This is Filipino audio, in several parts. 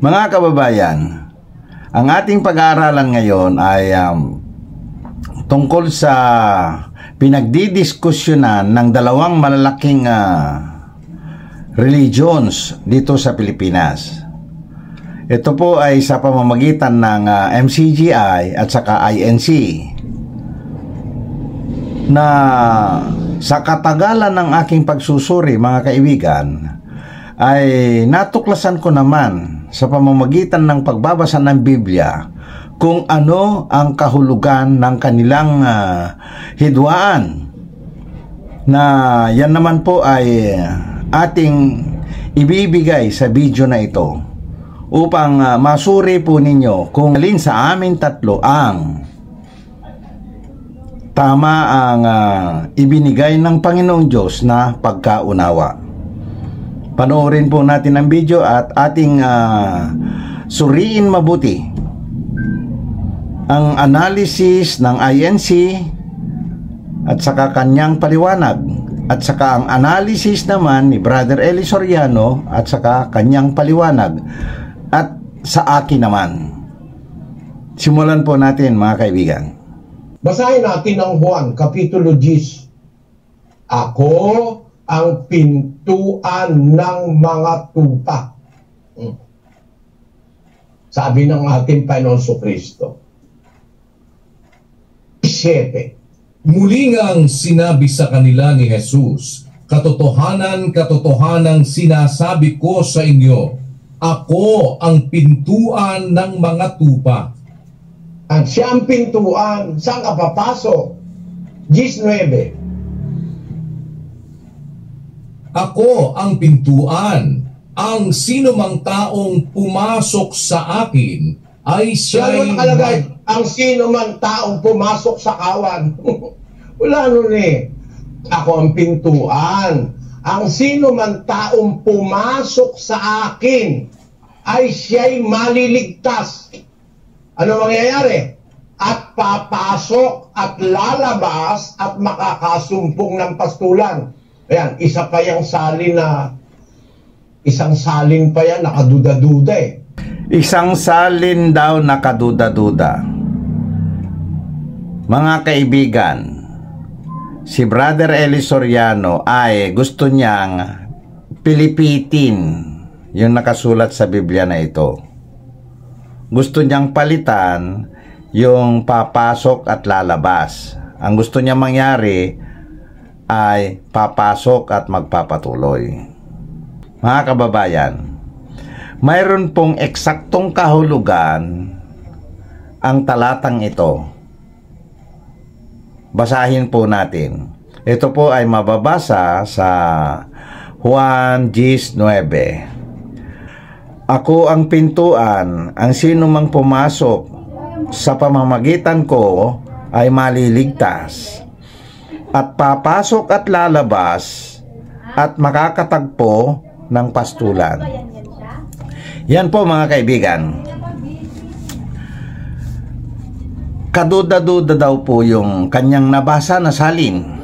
Mga kababayan, ang ating pag-aaralan ngayon ay tungkol sa pinagdidiskusyonan ng dalawang malalaking religions dito sa Pilipinas. Ito po ay sa pamamagitan ng MCGI at saka INC, na sa katagalan ng aking pagsusuri, mga kaibigan, ay natuklasan ko naman sa pamamagitan ng pagbabasa ng Biblia kung ano ang kahulugan ng kanilang hidwaan, na yan naman po ay ating ibibigay sa video na ito upang masuri po ninyo kung alin sa amin tatlo ang tama ang ibinigay ng Panginoong Diyos na pagkaunawa. Panoorin po natin ang video at ating suriin mabuti ang analysis ng INC at saka kanyang paliwanag, at saka ang analysis naman ni Brother Eli Soriano at saka kanyang paliwanag, at sa akin naman. Simulan po natin, mga kaibigan. Basahin natin ang Juan, Kapitulo 10. Ako ang pintuan ng mga tupa. Sabi ng ating Panginoon Kristo. 7. Muli ngang sinabi sa kanila ni Jesus, katotohanan sinasabi ko sa inyo, ako ang pintuan ng mga tupa. At siya ang pintuan. Saan ka papasok? 19. Ako ang pintuan. Ang sinumang taong pumasok sa akin ay siya'y... Ang sino man taong pumasok sa kawan. Wala nun eh. Ako ang pintuan. Ang sino man taong pumasok sa akin ay siya'y maliligtas. Ano mangyayari? At papasok at lalabas at makakasumpong ng pastulan. Ayan, isa pa yung salin na, isang salin pa yan, nakaduda-duda eh. Isang salin daw nakaduda-duda. Mga kaibigan, si Brother Eli Soriano ay gusto niyang pilipitin yung nakasulat sa Biblia na ito. Gusto niyang palitan yung papasok at lalabas. Ang gusto niya mangyari ay papasok at magpapatuloy. Mga kababayan, mayroon pong eksaktong kahulugan ang talatang ito. Basahin po natin. Ito po ay mababasa sa Juan 10:9. Ako ang pintuan, ang sino mang pumasok sa pamamagitan ko ay maliligtas, at papasok at lalabas at makakatagpo ng pastulan. Yan po, mga kaibigan. Kaduda-duda daw po yung kanyang nabasa na salin.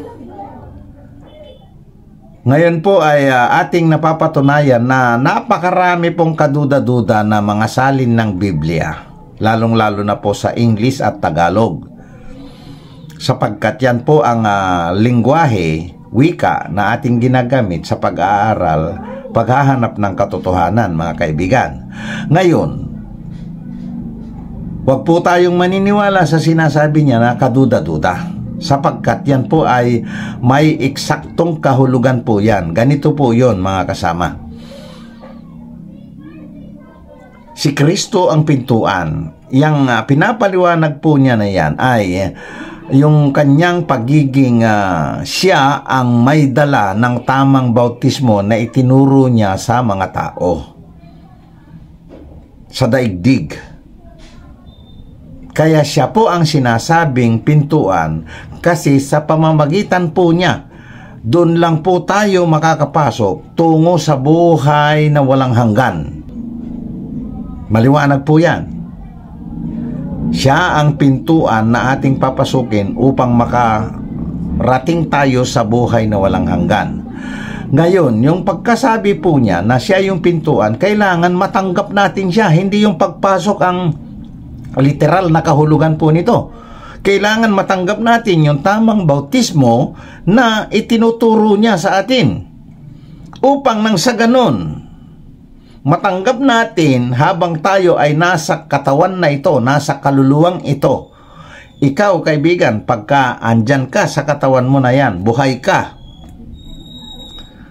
Ngayon po ay ating napapatunayan na napakarami pong kaduda-duda na mga salin ng Biblia, lalong-lalo na po sa English at Tagalog, sapagkat yan po ang lingwahe, wika na ating ginagamit sa pag-aaral, paghahanap ng katotohanan, mga kaibigan. Ngayon, huwag po tayong maniniwala sa sinasabi niya na kaduda-duda, sapagkat yan po ay may eksaktong kahulugan po yan. Ganito po yon, mga kasama. Si Kristo ang pintuan. Yang pinapaliwanag po niya na yan ay yung kanyang pagiging siya ang may dala ng tamang bautismo na itinuro niya sa mga tao sa daigdig. Kaya siya po ang sinasabing pintuan kasi sa pamamagitan po niya, doon lang po tayo makakapasok tungo sa buhay na walang hanggan. Maliwanag po yan. Siya ang pintuan na ating papasukin upang makarating tayo sa buhay na walang hanggan. Ngayon, yung pagkasabi po niya na siya yung pintuan, kailangan matanggap natin siya, hindi yung pagpasok ang literal na kahulugan po nito. Kailangan matanggap natin yung tamang bautismo na itinuturo niya sa atin. Upang nang sa ganon, matanggap natin habang tayo ay nasa katawan na ito, nasa kaluluwang ito. Ikaw, kaibigan, pagka andyan ka sa katawan mo na yan, buhay ka.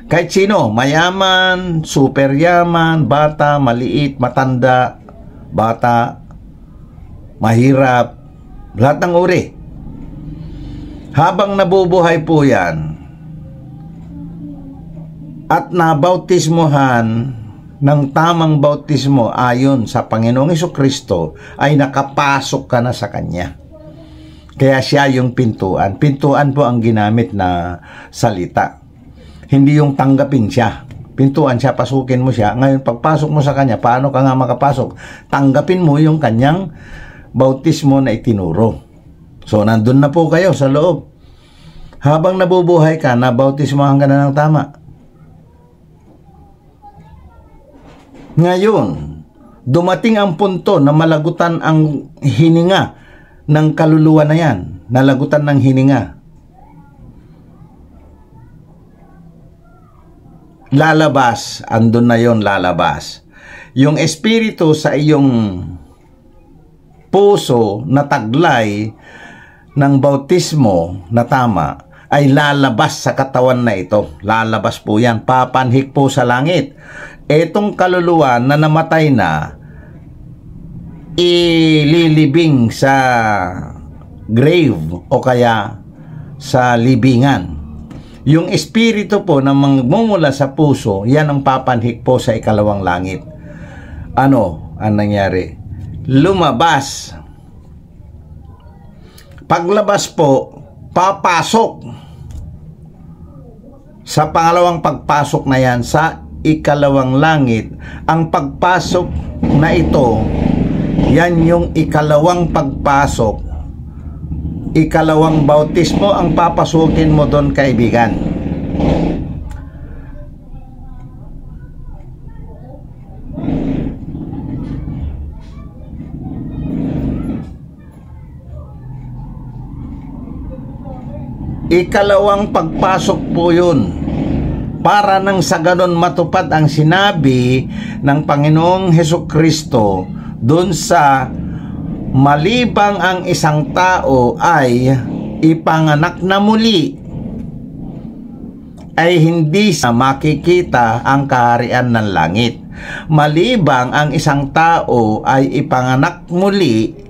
Kahit sino, mayaman, super yaman, bata, maliit, matanda, bata, mahirap, lahat ng uri. Habang nabubuhay po yan, at nabautismohan ng tamang bautismo ayon sa Panginoong Hesukristo, ay nakapasok ka na sa Kanya. Kaya siya yung pintuan. Pintuan po ang ginamit na salita. Hindi yung tanggapin siya. Pintuan siya, pasukin mo siya. Ngayon, pagpasok mo sa Kanya, paano ka nga makapasok? Tanggapin mo yung Kanyang bautismo na itinuro. So, nandun na po kayo sa loob. Habang nabubuhay ka, nabautismohan ka na ng tama. Ngayon, dumating ang punto na malagutan ang hininga ng kaluluwa na yan, nalagutan ng hininga. Lalabas, andun na yon, lalabas. Yung espiritu sa iyong puso na taglay ng bautismo na tama ay lalabas sa katawan na ito. Lalabas po yan, papanhik po sa langit. Etong kaluluwa na namatay na, ililibing sa grave o kaya sa libingan. Yung espiritu po na magmumula sa puso, yan ang papanhik po sa ikalawang langit. Ano ang nangyari? Lumabas. Paglabas po, papasok sa pangalawang pagpasok na yan sa ikalawang langit. Ang pagpasok na ito, yan yung ikalawang pagpasok, ikalawang bautismo ang papasukin mo doon, kaibigan. Ikalawang pagpasok po yun, para nang sa ganon matupad ang sinabi ng Panginoong Hesukristo doon sa malibang ang isang tao ay ipanganak na muli, ay hindi sa makikita ang kaharian ng langit. Malibang ang isang tao ay ipanganak muli,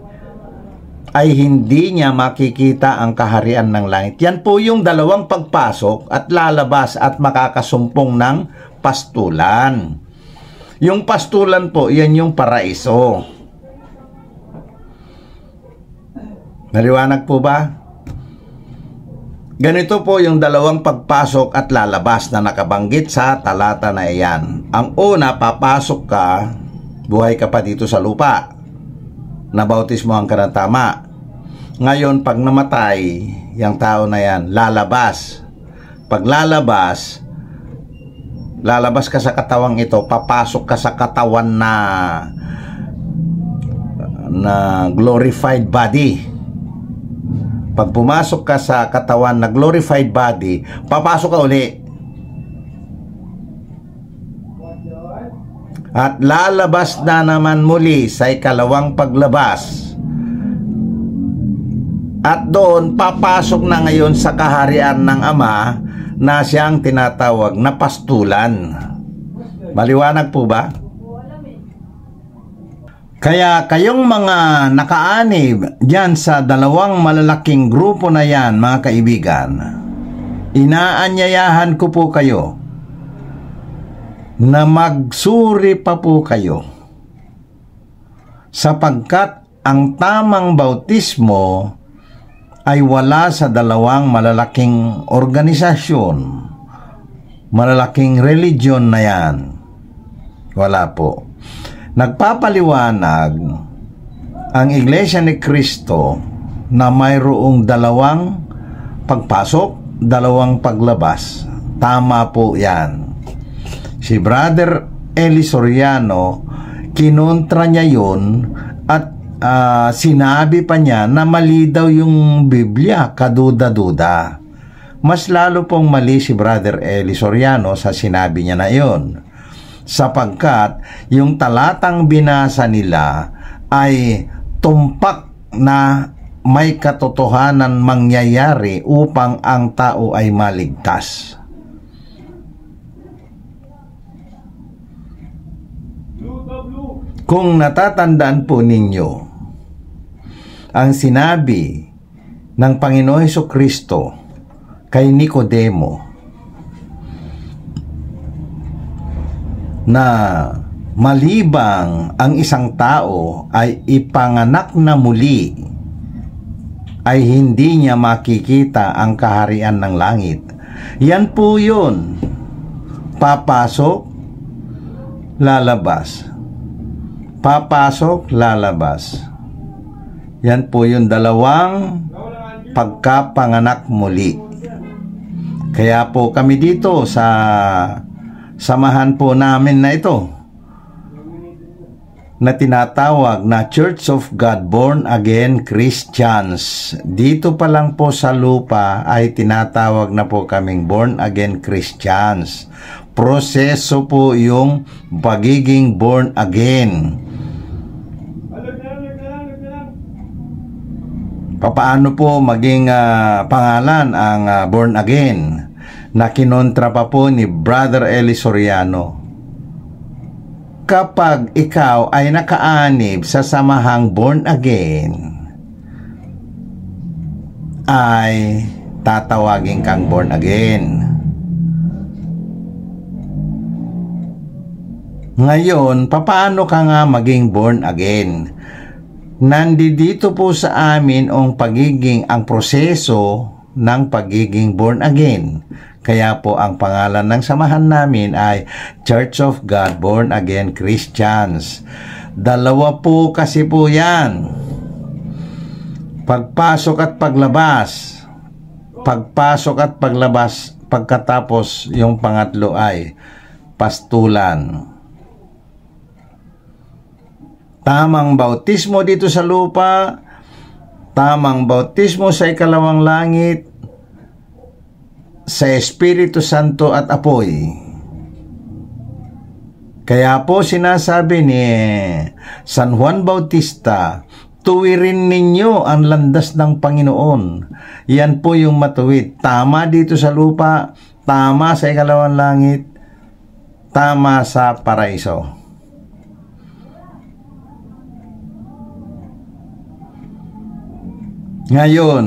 ay hindi niya makikita ang kaharian ng langit. Yan po yung dalawang pagpasok at lalabas at makakasumpong ng pastulan. Yung pastulan po, yan yung paraiso. Naliwanag po ba? Ganito po yung dalawang pagpasok at lalabas na nakabanggit sa talata na iyan. Ang una, papasok ka, buhay ka pa dito sa lupa. Nabautismohan ka ng tama. Ngayon, pag namatay, yung tao na yan, lalabas. Pag lalabas ka sa katawang ito, papasok ka sa katawan na glorified body. Pag pumasok ka sa katawan na glorified body, papasok ka uli. At lalabas na naman muli sa ikalawang paglabas. At doon, papasok na ngayon sa kaharian ng Ama na siyang tinatawag na pastulan. Maliwanag po ba? Kaya kayong mga nakaanib dyan sa dalawang malalaking grupo na yan, mga kaibigan, inaanyayahan ko po kayo na magsuri pa po kayo, sapagkat ang tamang bautismo ay wala sa dalawang malalaking organisasyon, malalaking religion na yan. Wala po. Nagpapaliwanag ang Iglesia ni Cristo na mayroong dalawang pagpasok, dalawang paglabas. Tama po yan. Si Brother Eli Soriano, kinontra niya yun at sinabi pa niya na mali daw yung Biblia, kaduda-duda. Mas lalo pong mali si Brother Eli Soriano sa sinabi niya na yun, sapagkat yung talatang binasa nila ay tumpak na may katotohanan mangyayari upang ang tao ay maligtas. Kung natatandaan po ninyo ang sinabi ng Panginoon Hesukristo kay Nicodemo na malibang ang isang tao ay ipanganak na muli, ay hindi niya makikita ang kaharian ng langit. Yan po yun. Papasok, lalabas. Papasok, lalabas. Yan po yung dalawang pagkapanganak muli. Kaya po kami dito sa samahan po namin na ito na tinatawag na Church of God Born Again Christians. Dito pa lang po sa lupa ay tinatawag na po kaming Born Again Christians. Proseso po yung pagiging born again. Paano po maging pangalan ang born again na kinontra pa po ni Brother Eli Soriano? Kapag ikaw ay nakaanib sa samahang born again, ay tatawagin kang born again. Ngayon, paano ka nga maging born again? Nandito po sa amin ang proseso ng pagiging born again. Kaya po ang pangalan ng samahan namin ay Church of God Born Again Christians. Dalawa po kasi po yan. Pagpasok at paglabas. Pagpasok at paglabas, pagkatapos yung pangatlo ay pastulan. Tamang bautismo dito sa lupa, tamang bautismo sa ikalawang langit, sa Espiritu Santo at apoy. Kaya po sinasabi ni San Juan Bautista, tuwirin ninyo ang landas ng Panginoon. Yan po yung matuwid. Tama dito sa lupa, tama sa ikalawang langit, tama sa paraiso. Ngayon,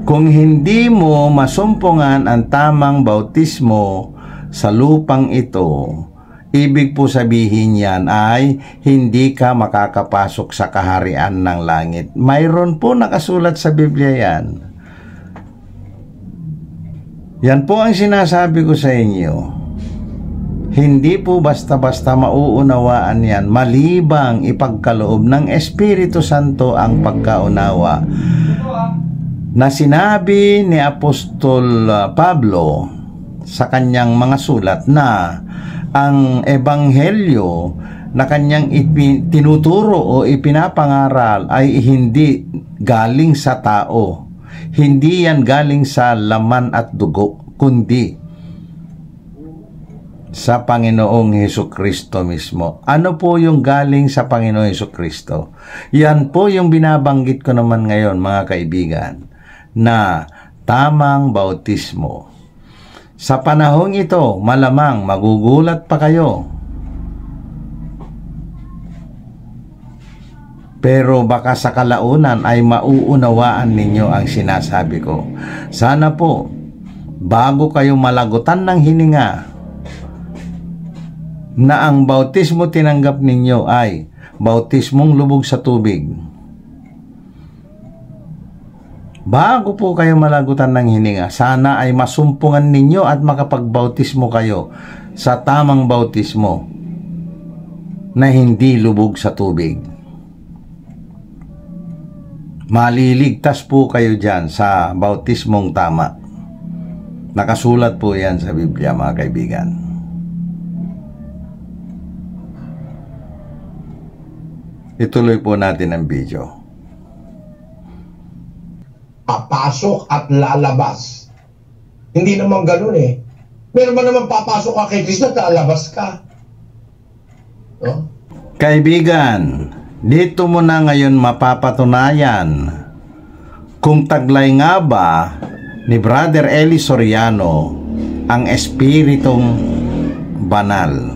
kung hindi mo masumpungan ang tamang bautismo sa lupang ito, ibig po sabihin yan ay hindi ka makakapasok sa kaharian ng langit. Mayroon po nakasulat sa Biblia yan. Yan po ang sinasabi ko sa inyo. Hindi po basta-basta mauunawaan yan, malibang ipagkaloob ng Espiritu Santo ang pagkaunawa. Na sinabi ni Apostol Pablo sa kanyang mga sulat na ang ebanghelyo na kanyang tinuturo o ipinapangaral ay hindi galing sa tao. Hindi yan galing sa laman at dugo, kundi sa Panginoong Hesukristo mismo. Ano po yung galing sa Panginoong Hesukristo? Yan po yung binabanggit ko naman ngayon, mga kaibigan, na tamang bautismo. Sa panahong ito, malamang magugulat pa kayo. Pero baka sa kalaunan ay mauunawaan ninyo ang sinasabi ko. Sana po, bago kayo malagutan ng hininga, na ang bautismo tinanggap ninyo ay bautismong lubog sa tubig. Bago po kayo malagutan ng hininga, sana ay masumpungan ninyo at makapagbautismo kayo sa tamang bautismo na hindi lubog sa tubig. Maliligtas po kayo dyan sa bautismong tama. Nakasulat po yan sa Biblia, mga kaibigan. Ituloy po natin ang video. Papasok at lalabas. Hindi naman ganun eh. Meron man naman papasok ka kay Kristo at lalabas ka. No? Kaibigan, dito mo na ngayon mapapatunayan kung taglay nga ba ni Brother Eli Soriano ang Espiritong Banal.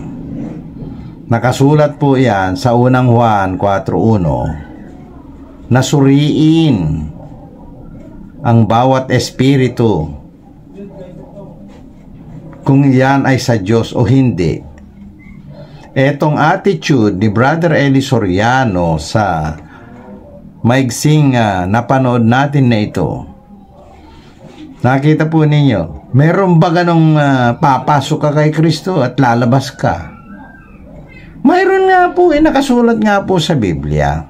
Nakasulat po yan sa unang Juan 4:1 na suriin ang bawat espiritu kung yan ay sa Diyos o hindi. Etong attitude ni Brother Eli Soriano sa maigsing napanood natin na ito, nakita po ninyo, meron ba ganong papasok ka kay Kristo at lalabas ka? Mayroon nga po, nakasulat nga po sa Biblia.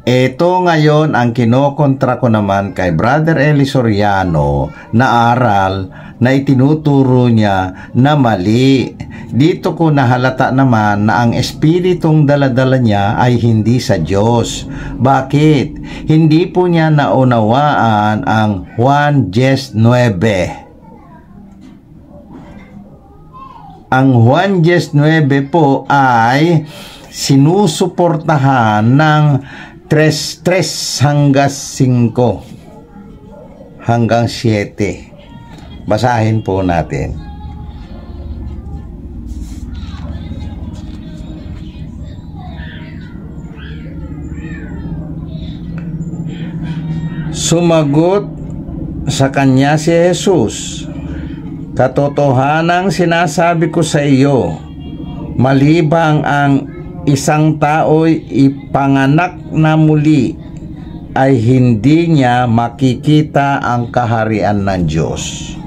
Ito ngayon ang kinokontra ko naman kay Brother Eli Soriano na aral na itinuturo niya na mali. Dito ko nahalata naman na ang espiritong daladala niya ay hindi sa Diyos. Bakit? Hindi po niya naunawaan ang Juan 10:9. Ang Juan 10:9 po ay sinusuportahan ng 3 hanggang 5 hanggang 7. Basahin po natin. Sumagot sa kanya si Jesus, "Katotohanang sinasabi ko sa iyo, malibang ang isang tao'y ipanganak na muli, ay hindi niya makikita ang kaharian ng Diyos."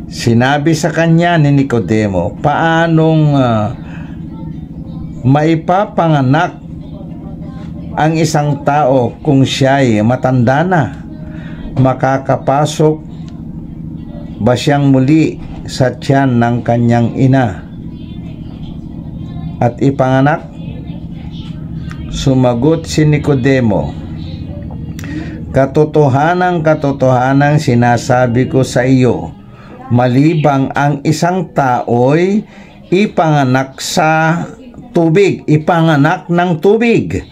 Sinabi sa kanya ni Nicodemo, paanong maipapanganak ang isang tao kung siya'y matanda na? Makakapasok ba siyang muli sa tiyan ng kanyang ina at ipanganak? Sumagot si Nicodemo, katotohanang sinasabi ko sa iyo, malibang ang isang tao'y ipanganak sa tubig, ipanganak ng tubig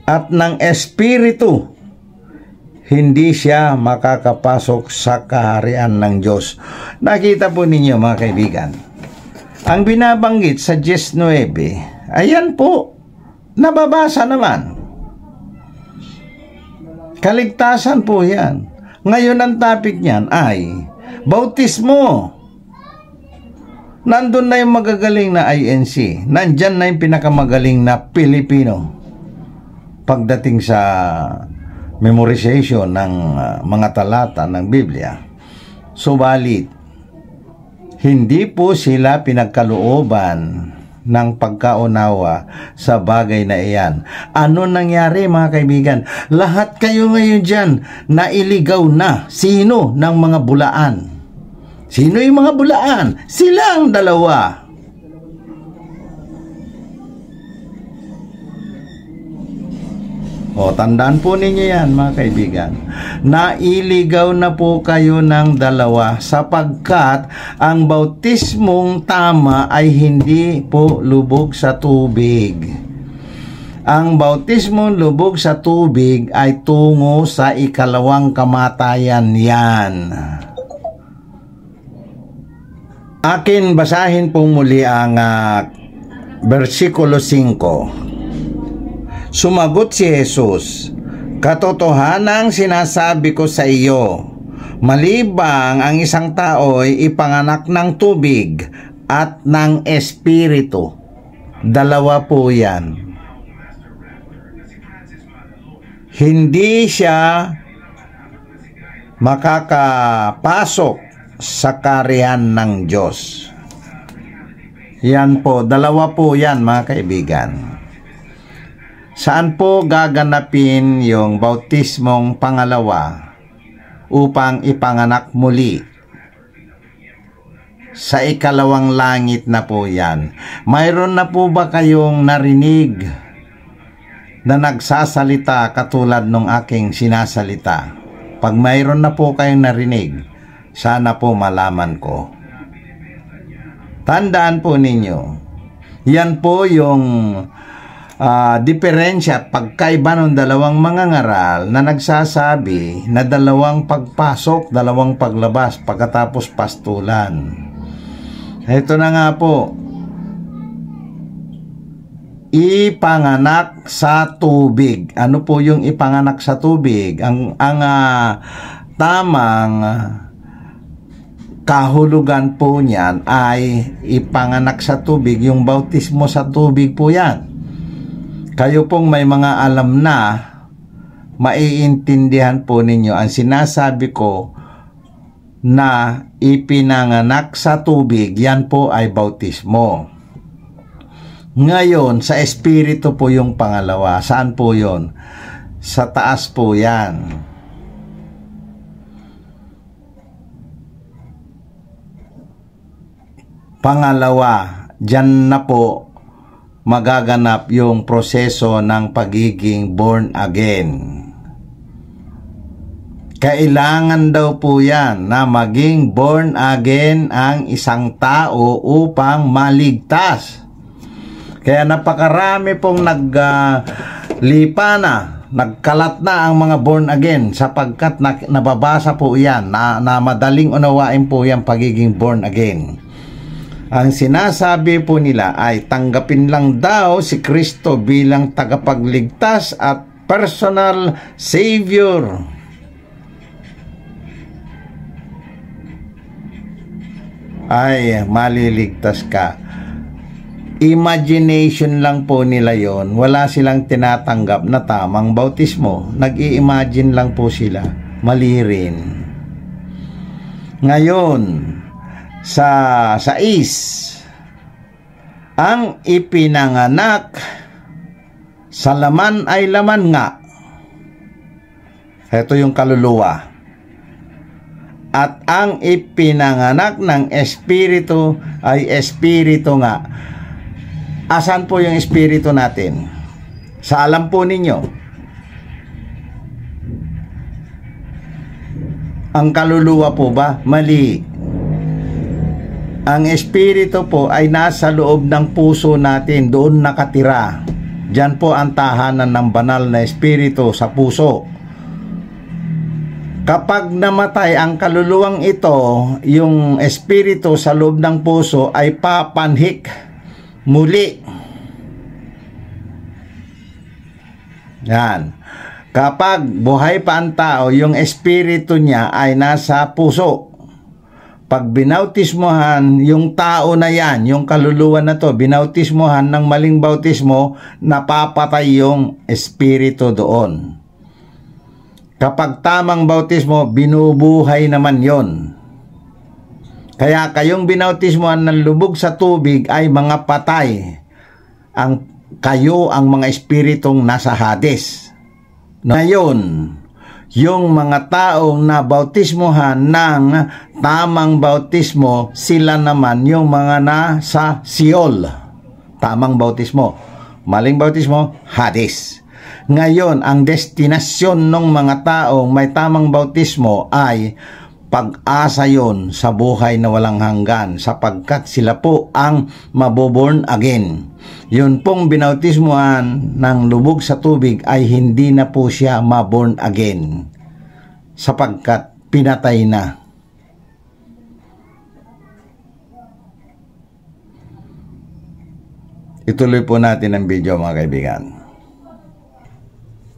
at ng Espiritu, hindi siya makakapasok sa kaharian ng Diyos. Nakita po ninyo mga kaibigan, ang binabanggit sa 10:9, ayan po, nababasa naman. Kaligtasan po yan. Ngayon ang topic niyan ay bautismo. Nandun na yung magagaling na INC. Nandyan na yung pinakamagaling na Pilipino pagdating sa memorization ng mga talata ng Biblia. Subalit, hindi po sila pinagkalooban ng pagkaunawa sa bagay na iyan. Ano nangyari mga kaibigan? Lahat kayo ngayon dyan nailigaw na. Sino ng mga bulaan? Sino yung mga bulaan? Sila ang dalawa. O, tandaan po ninyo yan mga kaibigan. Nailigaw na po kayo ng dalawa sapagkat ang bautismong tama ay hindi po lubog sa tubig. Ang bautismong lubog sa tubig ay tungo sa ikalawang kamatayan yan. Akin basahin po muli ang versikulo 5. Sumagot si Jesus, katotohanang sinasabi ko sa iyo, malibang ang isang tao'y ipanganak ng tubig at ng Espiritu. Dalawa po yan. Hindi siya makakapasok sa kaharian ng Diyos. Yan po, dalawa po yan mga kaibigan. Saan po gaganapin yung bautismong pangalawa upang ipanganak muli? Sa ikalawang langit na po yan. Mayroon na po ba kayong narinig na nagsasalita katulad ng aking sinasalita? Pag mayroon na po kayong narinig, sana po malaman ko. Tandaan po ninyo, yan po yung diferensya, pagkaiba ng dalawang mangangaral na nagsasabi na dalawang pagpasok, dalawang paglabas pagkatapos pastulan. Ito na nga po, ipanganak sa tubig. Ano po yung ipanganak sa tubig? Ang tamang kahulugan po niyan ay ipanganak sa tubig, yung bautismo sa tubig po yan. Kayo pong may mga alam na, maiintindihan po ninyo ang sinasabi ko na ipinanganak sa tubig, yan po ay bautismo. Ngayon, sa espiritu po yung pangalawa. Saan po yon? Sa taas po yan. Pangalawa, dyan na po magaganap yung proseso ng pagiging born again. Kailangan daw po yan na maging born again ang isang tao upang maligtas. Kaya napakarami pong naglipa na, nagkalat na ang mga born again sapagkat nababasa po yan na madaling unawain po yan pagiging born again. Ang sinasabi po nila ay tanggapin lang daw si Kristo bilang tagapagligtas at personal savior. Ay, maliligtas ka. Imagination lang po nila yon. Wala silang tinatanggap na tamang bautismo. Nag-i-imagine lang po sila. Mali rin. Ngayon, sa 6, ang ipinanganak sa laman ay laman nga. Ito yung kaluluwa. At ang ipinanganak ng espiritu ay espiritu nga. Asan po yung espiritu natin? Sa alam po ninyo. Ang kaluluwa po ba? Mali. Ang espiritu po ay nasa loob ng puso natin, doon nakatira. Diyan po ang tahanan ng banal na espiritu, sa puso. Kapag namatay ang kaluluwang ito, yung espiritu sa loob ng puso ay papanhik muli. Yan. Kapag buhay pa ang tao, yung espiritu niya ay nasa puso. Pag binautismohan yung tao na yan, yung kaluluwa na to, binautismohan ng maling bautismo, napapatay yung espiritu doon. Kapag tamang bautismo, binubuhay naman yon. Kaya kayong binautismohan ng lubog sa tubig ay mga patay. Kayo ang mga espiritong nasa Hades. Ngayon, yung mga taong nabautismohan ng tamang bautismo, sila naman yung mga nasa Sheol. Tamang bautismo. Maling bautismo, Hades. Ngayon, ang destinasyon ng mga taong may tamang bautismo ay pag-asa yon sa buhay na walang hanggan, sapagkat sila po ang maboborn again. Yun pong binautismohan ng lubog sa tubig ay hindi na po siya maborn again, sapagkat pinatay na. Ituloy po natin ang video, mga kaibigan.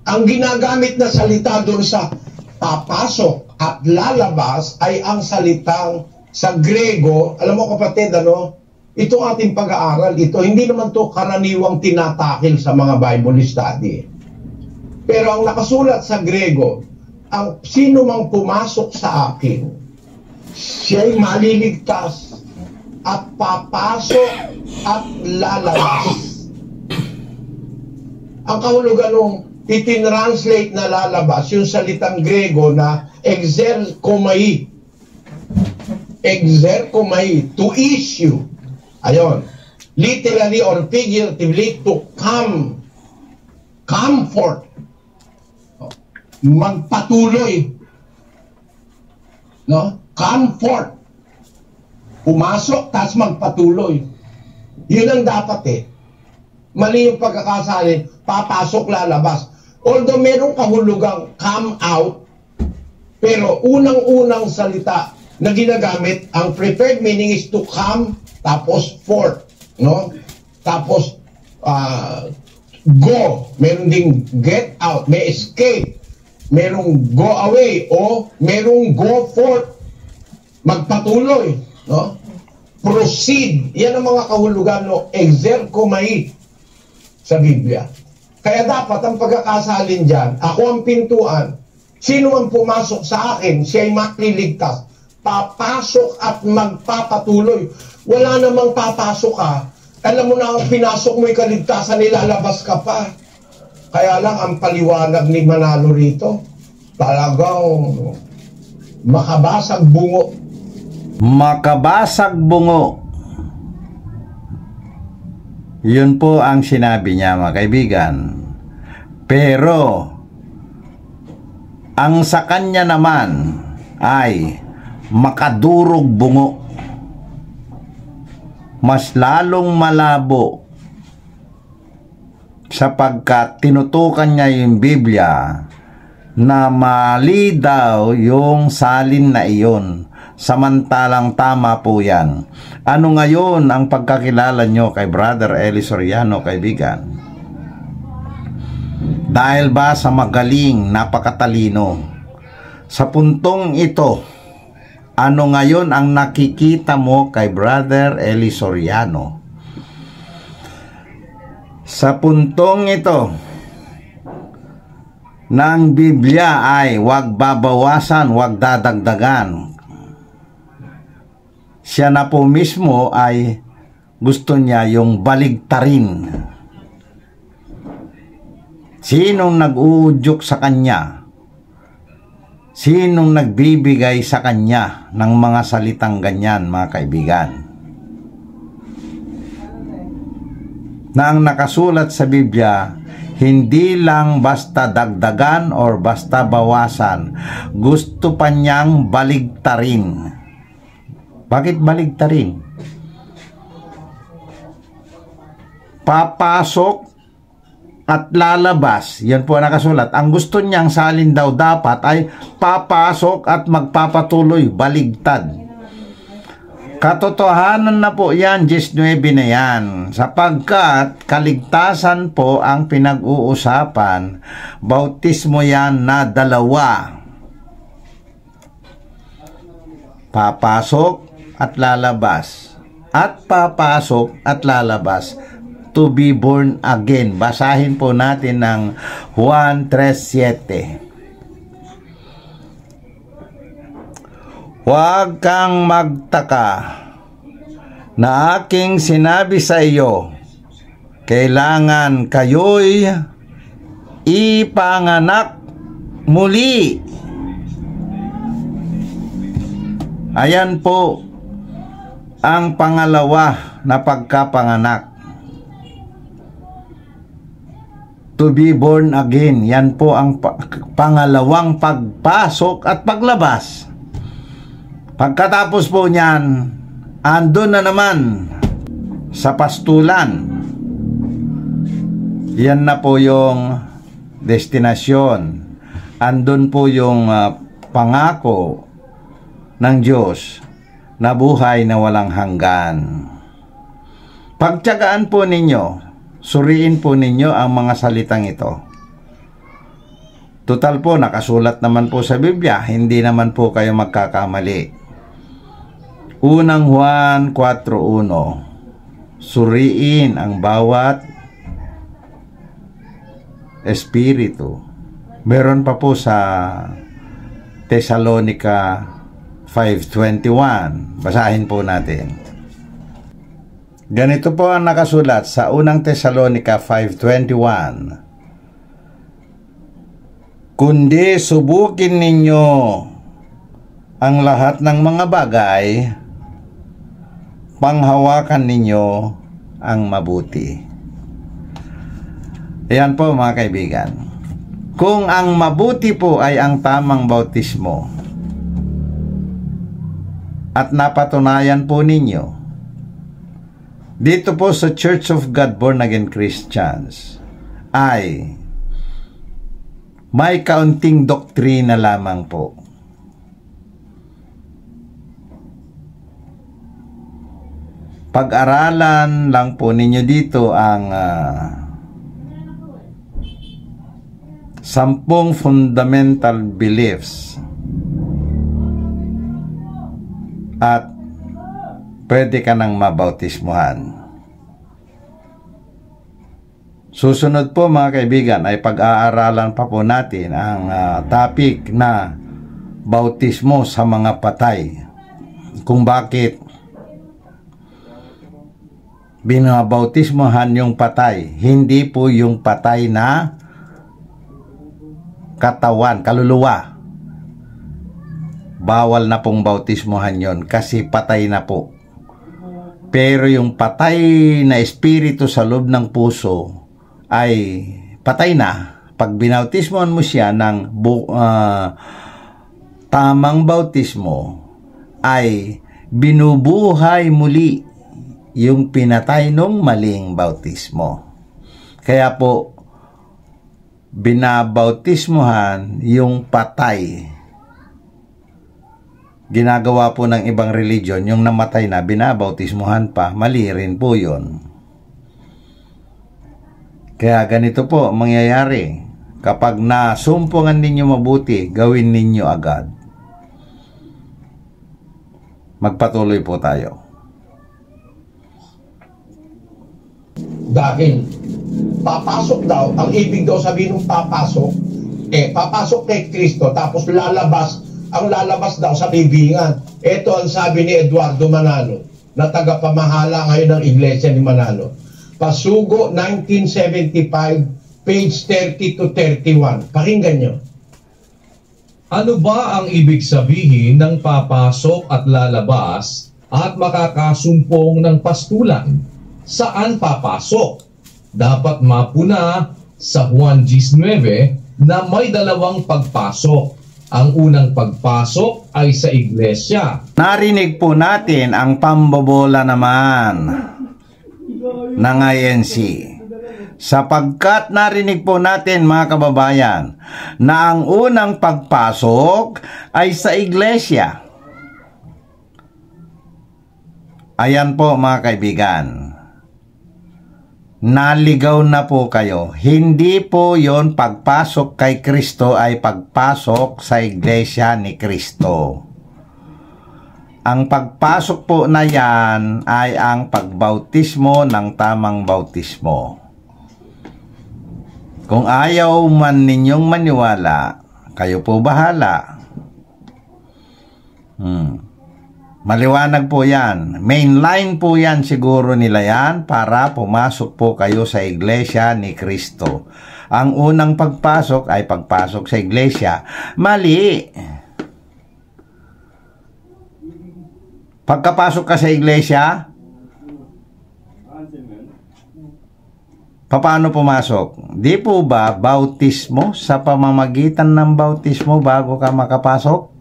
Ang ginagamit na salita doon sa papasok at lalabas ay ang salitang sa Grego. Alam mo kapatid, ito ating pag-aaral, ito hindi naman to karaniwang tinatakil sa mga Bible study. Pero ang nakasulat sa Grego, ang sino mang pumasok sa akin, siya'y maliligtas at papasok at lalabas. Ang kahulugan nung itinranslate na lalabas, yung salitang Grego na exerkomai. Exerkomai, to issue. Ayon. Literally or figuratively, to come. Comfort. Magpatuloy. No? Comfort. Pumasok, tas magpatuloy. Yun ang dapat eh. Mali yung pagkakasalin, papasok, lalabas. Although merong kahulugang come out, pero unang-unang salita na ginagamit, ang preferred meaning is to come, tapos forth, no? Tapos, go. Meron ding get out, may escape. Merong go away, o merong go forth. Magpatuloy, no? Proceed. Yan ang mga kahulugan, no? Exerkomai sa Biblia. Kaya dapat ang pagkakasalin dyan, ako ang pintuan, sino ang pumasok sa akin, siya'y makiligtas. Papasok at magpapatuloy. Wala namang papasok ka. Alam mo na ang pinasok mo'y kaligtasan, nilalabas ka pa. Kaya lang ang paliwanag ni Manalo rito, talagang makabasag bungo. Makabasag bungo. Yun po ang sinabi niya, mga kaibigan. Pero ang sa kanya naman ay makadurog bungo. Mas lalong malabo sapagkat tinutukan niya yung Biblia na mali daw yung salin na iyon. Samantalang tama po yan. Ano ngayon ang pagkakilala nyo kay Brother Eli Soriano, kaibigan? Dahil ba sa magaling, napakatalino? Sa puntong ito, ano ngayon ang nakikita mo kay Brother Eli Soriano? Sa puntong ito, na ang Biblia ay wag babawasan, wag dadagdagan. Siya na po mismo ay gusto niya yung baligtarin. Sinong nag-uudyok sa kanya? Sinong nagbibigay sa kanya ng mga salitang ganyan, mga kaibigan? Na ang nakasulat sa Biblia, hindi lang basta dagdagan or basta bawasan. Gusto pa niyang baligtarin. Bakit baligtarin? Papasok at lalabas. Yan po ang nakasulat. Ang gusto niyang salin daw dapat ay papasok at magpapatuloy, baligtad. Katotohanan na po yan, 19 na yan. Sapagkat kaligtasan po ang pinag-uusapan, bautismo yan na dalawa. Papasok at lalabas. At papasok at lalabas. To be born again. Basahin po natin ng Juan 3:7. Huwag kang magtaka na aking sinabi sa iyo, kailangan kayo'y ipanganak muli. Ayan po ang pangalawa na pagkapanganak. To be born again. Yan po ang pangalawang pagpasok at paglabas. Pagkatapos po niyan, andun na naman sa pastulan. Yan na po yung destinasyon. Andun po yung pangako ng Diyos na buhay na walang hanggan. Pagtiyagaan po ninyo, suriin po ninyo ang mga salitang ito. Total po, nakasulat naman po sa Biblia, hindi naman po kayo magkakamali. Unang Juan 4:1, suriin ang bawat espiritu. Meron pa po sa Thessalonica 5:21. Basahin po natin. Ganito po ang nakasulat sa unang Thessalonica 5:21. kundi subukin ninyo ang lahat ng mga bagay, panghawakan ninyo ang mabuti. Ayan po mga kaibigan. Kung ang mabuti po ay ang tamang bautismo, at napatunayan po ninyo dito po sa Church of God Born Again Christians, ay may kaunting doktrina lamang po. Pag-aralan lang po ninyo dito ang 10 fundamental beliefs at pwede ka nang mabautismuhan. Susunod po mga kaibigan ay pag-aaralan pa po natin ang topic na bautismo sa mga patay. Kung bakit binabautismohan yung patay, hindi po yung patay na katawan, kaluluwa. Bawal na pong bautismohan yon kasi patay na po. Pero yung patay na espiritu sa loob ng puso ay patay na. Pag binautismohan mo siya ng tamang bautismo, ay binubuhay muli yung pinatay nung maling bautismo. Kaya po, binabautismohan yung patay. Ginagawa po ng ibang religion, yung namatay na, binabautismuhan pa. Mali rin po yun. Kaya ganito po mangyayari. Kapag nasumpungan ninyo mabuti, gawin ninyo agad. Magpatuloy po tayo. Dahil papasok daw, ang ibig daw sabihin ng papasok, papasok kay Kristo, tapos lalabas, ang lalabas daw sa bibingan. Ito ang sabi ni Eduardo Manalo, na tagapamahala ngayon ng Iglesia ni Manalo. Pasugo 1975, page 30 to 31. Pakinggan nyo. Ano ba ang ibig sabihin ng papasok at lalabas at makakasumpong ng pastulan? Saan papasok? Dapat mapuna sa Juan 19 na may dalawang pagpasok. Ang unang pagpasok ay sa iglesia. Narinig po natin ang pambobola naman ng INC. Sapagkat narinig po natin mga kababayan na ang unang pagpasok ay sa iglesia. Ayan po mga kaibigan. Naligaw na po kayo. Hindi po yon pagpasok kay Kristo ay pagpasok sa iglesia ni Kristo. Ang pagpasok po na yan ay ang pagbautismo ng tamang bautismo. Kung ayaw man ninyong maniwala, kayo po bahala. Maliwanag po yan. Mainline po yan siguro nila yan para pumasok po kayo sa iglesia ni Kristo. Ang unang pagpasok ay pagpasok sa iglesia. Mali. Pagkapasok ka sa iglesia, paano pumasok? Di po ba bautismo sa pamamagitan ng bautismo bago ka makapasok?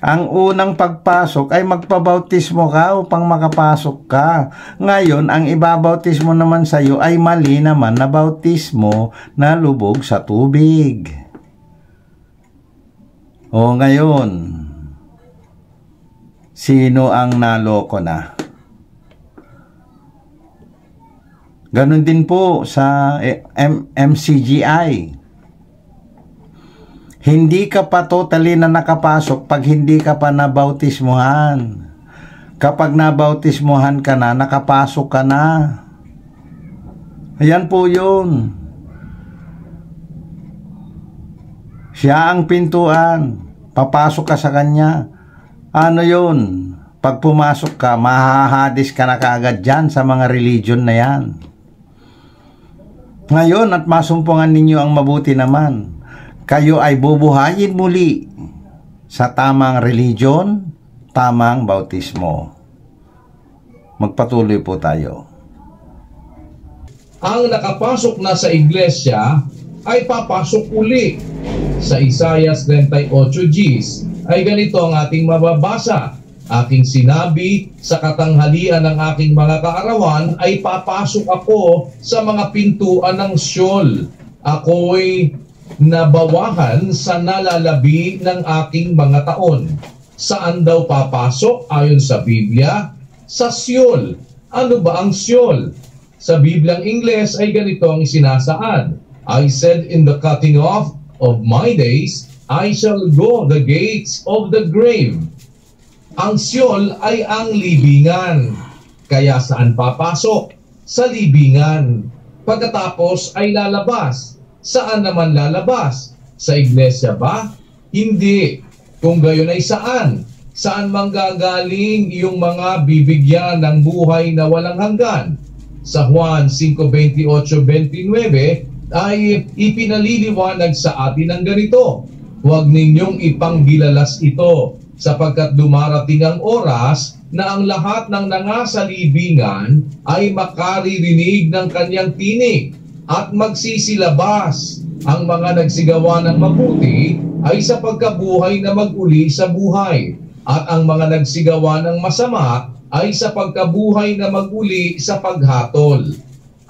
Ang unang pagpasok ay magpabautismo ka upang makapasok ka. Ngayon, ang ibabautismo naman sa iyo ay mali naman na bautismo na lubog sa tubig. O ngayon, sino ang naloko na? Ganon din po sa MCGI. Hindi ka pa totally na nakapasok pag hindi ka pa nabautismuhan. Kapag nabautismuhan ka na, nakapasok ka na. Ayan po yun. Siya ang pintuan. Papasok ka sa kanya. Ano yun? Pag pumasok ka, mahahadis ka na kaagad dyan sa mga religion na yan. Ngayon at masumpungan ninyo ang mabuti naman, kayo ay bubuhayin muli sa tamang religion, tamang bautismo. Magpatuloy po tayo. Ang nakapasok na sa iglesia ay papasok uli. Sa Isaiah 38:10 ay ganito ang ating mababasa. Aking sinabi, sa katanghalian ng aking mga kaarawan ay papasok ako sa mga pintuan ng Sheol. Ako'y nabawahan sa nalalabi ng aking mga taon. Saan daw papasok ayon sa Biblia? Sa Sheol. Ano ba ang Sheol? Sa Biblyang Ingles ay ganito ang isinasaad. I said in the cutting off of my days, I shall go the gates of the grave. Ang Sheol ay ang libingan. Kaya saan papasok? Sa libingan. Pagkatapos ay lalabas. Saan naman lalabas? Sa iglesia ba? Hindi. Kung gayon ay saan? Saan manggagaling yung mga bibigyan ng buhay na walang hanggan? Sa Juan 5:28-29 ay ipinaliliwanag sa atin ang ganito. Huwag ninyong ipanggilalas ito, sapagkat dumarating ang oras na ang lahat ng nangasa libingan ay makaririnig ng kanyang tinig at magsisilabas. Ang mga nagsigawa ng mabuti ay sa pagkabuhay na mag-uli sa buhay, at ang mga nagsigawa ng masama ay sa pagkabuhay na mag-uli sa paghatol.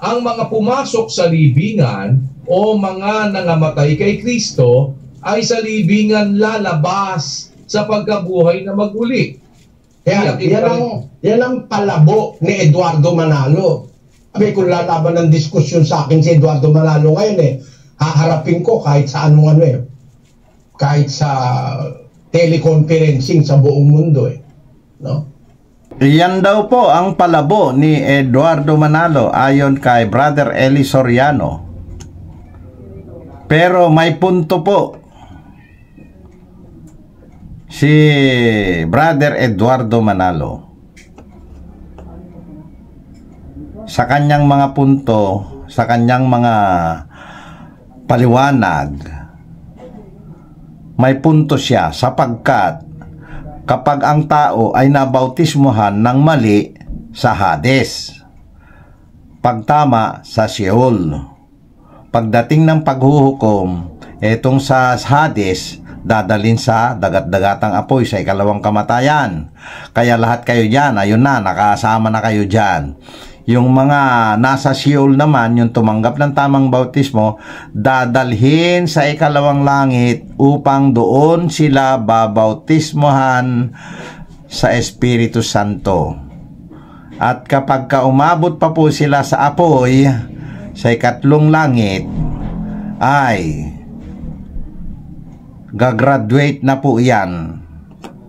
Ang mga pumasok sa libingan o mga nangamatay kay Kristo ay sa libingan lalabas sa pagkabuhay na mag-uli. Kaya yan ang palabo ni Eduardo Manalo. Abi, kung lalaban ng diskusyon sa akin si Eduardo Manalo ngayon haharapin ko kahit sa kahit sa teleconferencing sa buong mundo no? Iyan daw po ang palabo ni Eduardo Manalo ayon kay Brother Eli Soriano. Pero may punto po si Brother Eduardo Manalo. Sa kanyang mga punto, sa kanyang mga paliwanag, may punto siya sapagkat kapag ang tao ay nabautismuhan ng mali sa Hades, pagtama sa Sheol, pagdating ng paghuhukom, etong sa Hades, dadalin sa dagat-dagatang apoy sa ikalawang kamatayan. Kaya lahat kayo dyan, ayun na, nakasama na kayo dyan. Yung mga nasa Sheol naman, yung tumanggap ng tamang bautismo, dadalhin sa ikalawang langit upang doon sila babautismohan sa Espiritu Santo. At kapag umabot pa po sila sa apoy, sa ikatlong langit, ay gagraduate na po yan,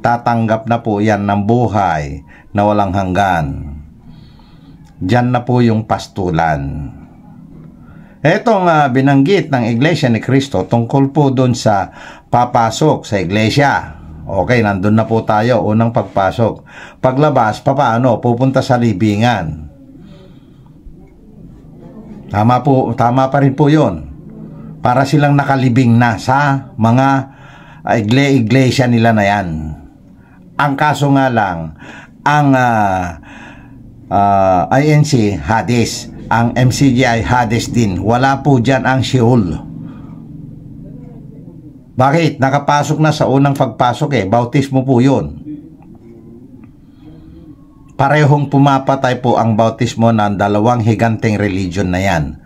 tatanggap na po yan ng buhay na walang hanggan. Diyan na po yung pastulan. Etong binanggit ng Iglesia ni Cristo tungkol po doon sa papasok sa iglesia. Okay, nandun na po tayo, unang pagpasok. Paglabas, papaano? Pupunta sa libingan. Tama pa rin po yun. Para silang nakalibing na sa mga iglesia nila na yan. Ang kaso nga lang, ang INC Hades, ang MCGI Hades din, wala po dyan ang Sheol. Bakit? Nakapasok na sa unang pagpasok bautismo po yun. Parehong pumapatay po ang bautismo ng dalawang higanteng religion na yan.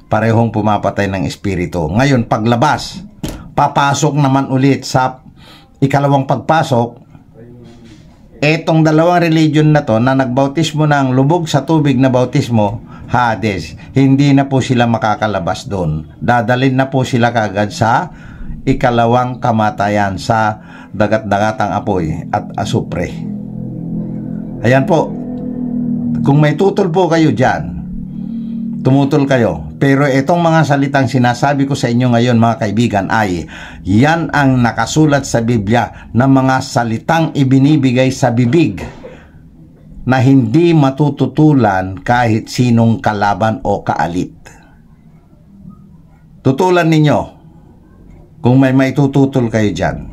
Parehong pumapatay ng espiritu. Ngayon, paglabas, papasok naman ulit sa ikalawang pagpasok. Etong dalawang religion na to na nagbautismo ng lubog sa tubig na bautismo, Hades, hindi na po sila makakalabas doon. Dadalhin na po sila kagad sa ikalawang kamatayan, sa dagat-dagatang apoy at asupre. Ayan po. Kung may tutol po kayo dyan, tumutol kayo. Pero itong mga salitang sinasabi ko sa inyo ngayon, mga kaibigan, ay yan ang nakasulat sa Biblia na mga salitang ibinibigay sa bibig na hindi matututulan kahit sinong kalaban o kaalit. Tutulan ninyo kung may maitututol kayo dyan.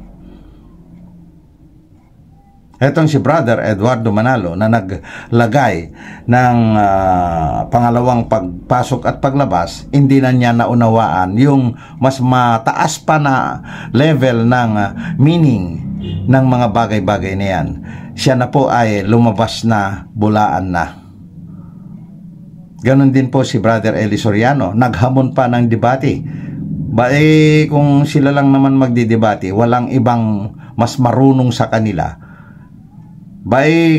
Etong si Brother Eduardo Manalo na naglagay ng pangalawang pagpasok at paglabas, hindi na niya naunawaan yung mas mataas pa na level ng meaning ng mga bagay-bagay na yan. Siya na po ay lumabas na, bulaan na. Ganon din po si Brother Eli Soriano, naghamon pa ng debate. Kung sila lang naman magdidebate, walang ibang mas marunong sa kanila.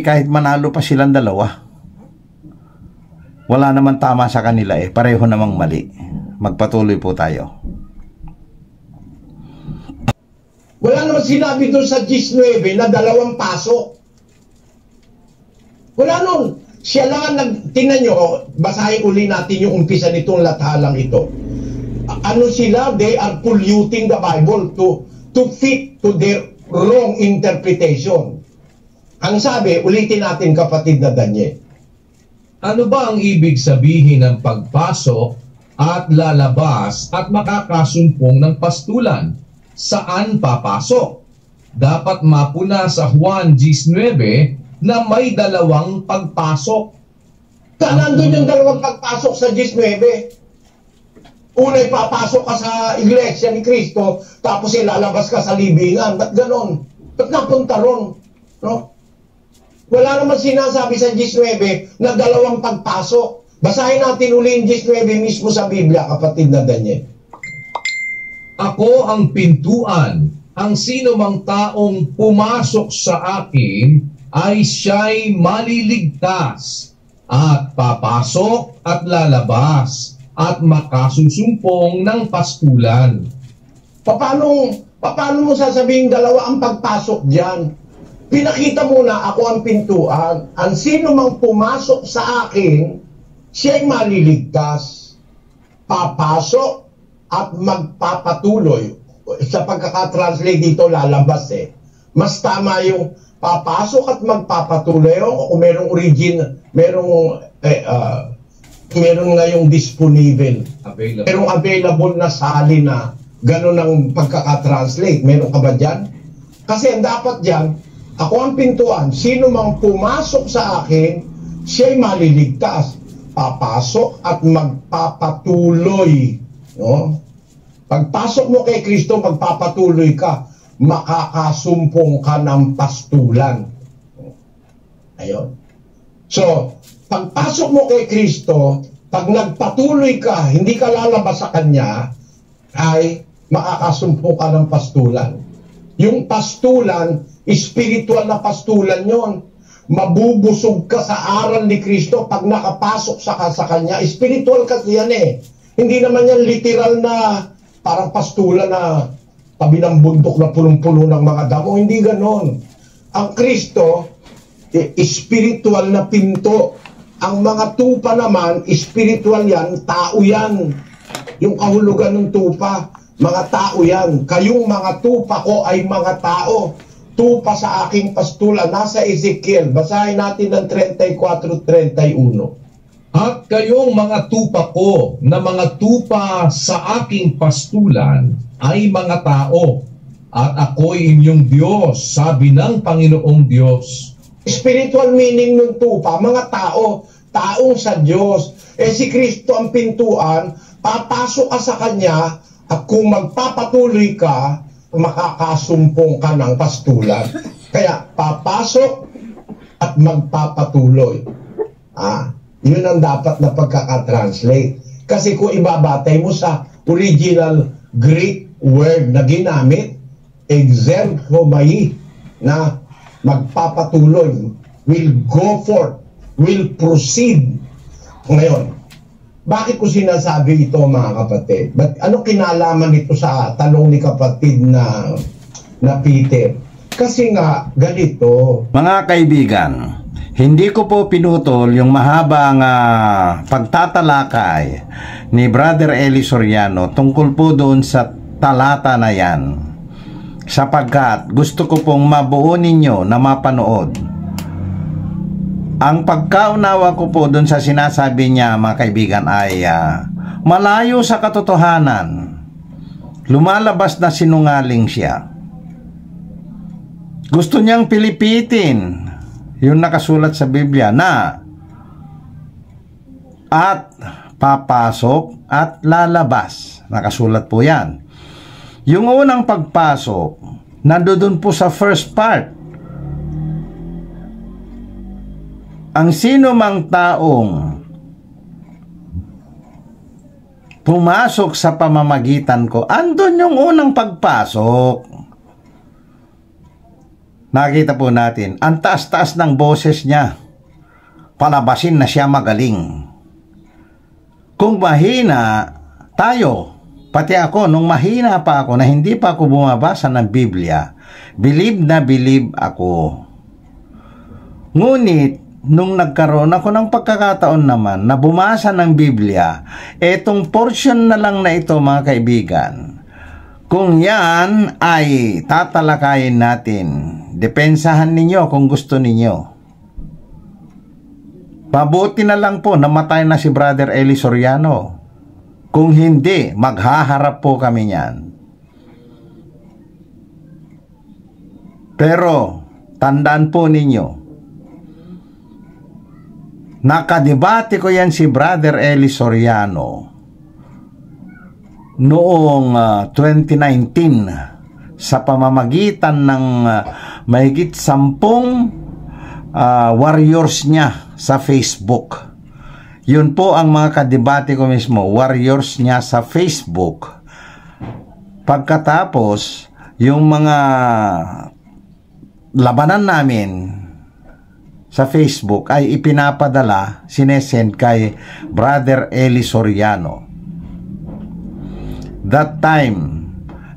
Kahit manalo pa silang dalawa, wala naman tama sa kanila pareho namang mali. Magpatuloy po tayo. Wala naman sinabi doon sa 19 na 2 pasok. Wala nun. Siya lang tingnan nyo, basahin uli natin yung umpisa nitong lathalang ito. Ano sila? They are polluting the Bible to fit to their wrong interpretation. Ang sabi, ulitin natin kapatid na Daniel. Ano ba ang ibig sabihin ng pagpasok at lalabas at makakasumpong ng pastulan? Saan papasok? Dapat mapuna sa Juan 19 na may 2 pagpasok. Nandun yung 2 pagpasok sa 19. Una'y papasok ka sa iglesia ni Cristo, tapos ilalabas ka sa libingan. Ba't ganon? Ba't napunta ron? No? Wala naman sinasabi sa 19 na 2 pagpasok. Basahin natin uli yung 19 mismo sa Biblia, kapatid na Daniel. Ako ang pintuan. Ang sino mang taong pumasok sa akin ay siya'y maliligtas at papasok at lalabas at makasusumpong ng pastulan. Paano mo sasabihin 2 ang pagpasok diyan? Pinakita muna, ako ang pintuan. Ang sino mang pumasok sa akin, siya'y maliligtas, papasok at magpapatuloy. Sa pagkakatranslate dito, lalabas Mas tama yung papasok at magpapatuloy. O kung merong origin, merong ngayong disponible. Merong available na sali na gano'n ang pagkakatranslate. Meron ka ba dyan? Kasi ang dapat dyan, ako ang pintuan, sino mang pumasok sa akin, siya'y maliligtas, papasok at magpapatuloy. No? Pagpasok mo kay Kristo, magpapatuloy ka, makakasumpong ka ng pastulan. Ayun. So, pagpasok mo kay Kristo, pag nagpatuloy ka, hindi ka lalabas sa Kanya, ay makakasumpong ka ng pastulan. Yung pastulan, spiritual na pastulan yon. Mabubusog ka sa aral ni Kristo pag nakapasok sa Kanya. Spiritual kasi yan Hindi naman yan literal na parang pastulan na tabi ng bundok na punong-puno ng mga damo. Hindi ganon. Ang Kristo, spiritual na pinto. Ang mga tupa naman, spiritual yan, tao yan. Yung kahulugan ng tupa, mga tao yan. Kayong mga tupa ko ay mga tao. Tupa sa aking pastulan. Nasa Ezekiel. Basahin natin ng 34-31. At kayong mga tupa ko na mga tupa sa aking pastulan ay mga tao. At ako'y inyong Diyos, sabi ng Panginoong Diyos. Spiritual meaning ng tupa, mga tao. Taong sa Diyos. Si Kristo ang pintuan. Papasok ka sa Kanya. At kung magpapatuloy ka, makakasumpong ka ng pastulan. Kaya papasok at magpapatuloy. Yun ang dapat na pagkakatranslate. Kasi kung ibabatay mo sa original Greek word na ginamit, exergomai, na magpapatuloy, will go forth, will proceed. Ngayon, bakit ko sinasabi ito, mga kapatid? Ano kinalaman ito sa tanong ni kapatid na Peter? Kasi nga, ganito. Mga kaibigan, hindi ko po pinutol yung mahabang pagtatalakay ni Brother Eli Soriano tungkol po doon sa talata na yan, sapagkat gusto ko pong mabuo ninyo na mapanood. Ang pagkaunawa ko po doon sa sinasabi niya, mga kaibigan, ay malayo sa katotohanan, lumalabas na sinungaling siya. Gusto niyang pilipitin yung nakasulat sa Biblia na at papasok at lalabas. Nakasulat po yan. Yung unang pagpasok, nandoon po sa first part. Ang sino mang taong pumasok sa pamamagitan ko, andun yung unang pagpasok. Nakita po natin, ang taas-taas ng boses niya. Palabasin na siya magaling. Kung mahina tayo, pati ako, nung mahina pa ako na hindi pa ako bumabasa ng Biblia, believe na believe ako. Ngunit, nung nagkaroon ako ng pagkakataon naman na bumasa ng Biblia, etong portion na lang na ito mga kaibigan, kung yan ay tatalakayin natin, depensahan ninyo kung gusto ninyo. Pabuti na lang po namatay na si Brother Eli Soriano. Kung hindi, maghaharap po kami niyan. Pero, tandaan po ninyo, nakadebate ko yan si Brother Eli Soriano noong 2019 sa pamamagitan ng mahigit 10 warriors niya sa Facebook. Yun po ang mga kadebate ko mismo, warriors niya sa Facebook. Pagkatapos, yung mga labanan namin sa Facebook ay ipinapadala, sinesend kay Brother Eli Soriano. That time,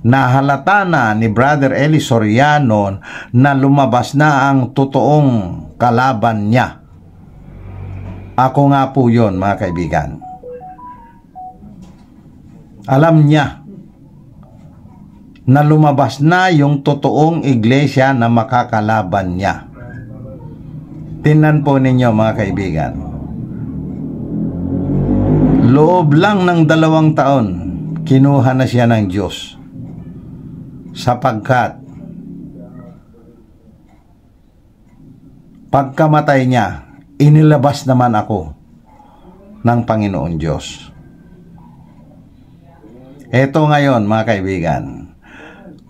nahalata na ni Brother Eli Soriano na lumabas na ang totoong kalaban niya. Ako nga po yun, mga kaibigan. Alam niya na lumabas na yung totoong iglesia na makakalaban niya. Tingnan po ninyo, mga kaibigan. Loob lang ng 2 taon, kinuha na siya ng Diyos. Sapagkat pagkamatay niya, inilabas naman ako ng Panginoon Diyos. Eto ngayon, mga kaibigan,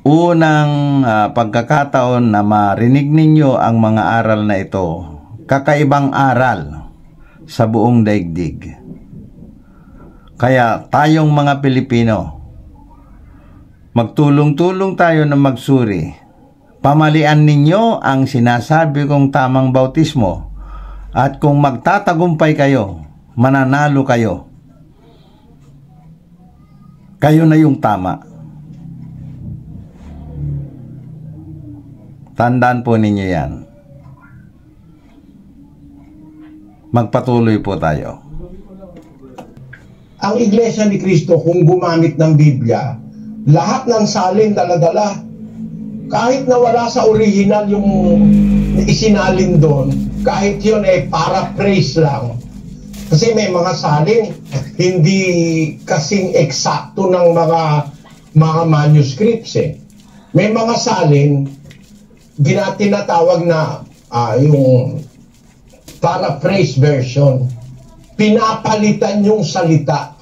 unang pagkakataon na marinig ninyo ang mga aral na ito, kakaibang aral sa buong daigdig. Kaya tayong mga Pilipino, magtulong-tulong tayo na magsuri. Pamalian ninyo ang sinasabi kong tamang bautismo. At kung magtatagumpay kayo, mananalo kayo. Kayo na yung tama. Tandaan po ninyo yan. Magpatuloy po tayo. Ang Iglesia ni Cristo, kung gumamit ng Biblia, lahat ng salin dala-dala, kahit na wala sa original yung isinalin doon, kahit yun paraphrase lang. Kasi may mga salin, hindi kasing eksakto ng mga manuscripts eh. May mga salin, tinatawag na yung paraphrase version. Pinapalitan yung salita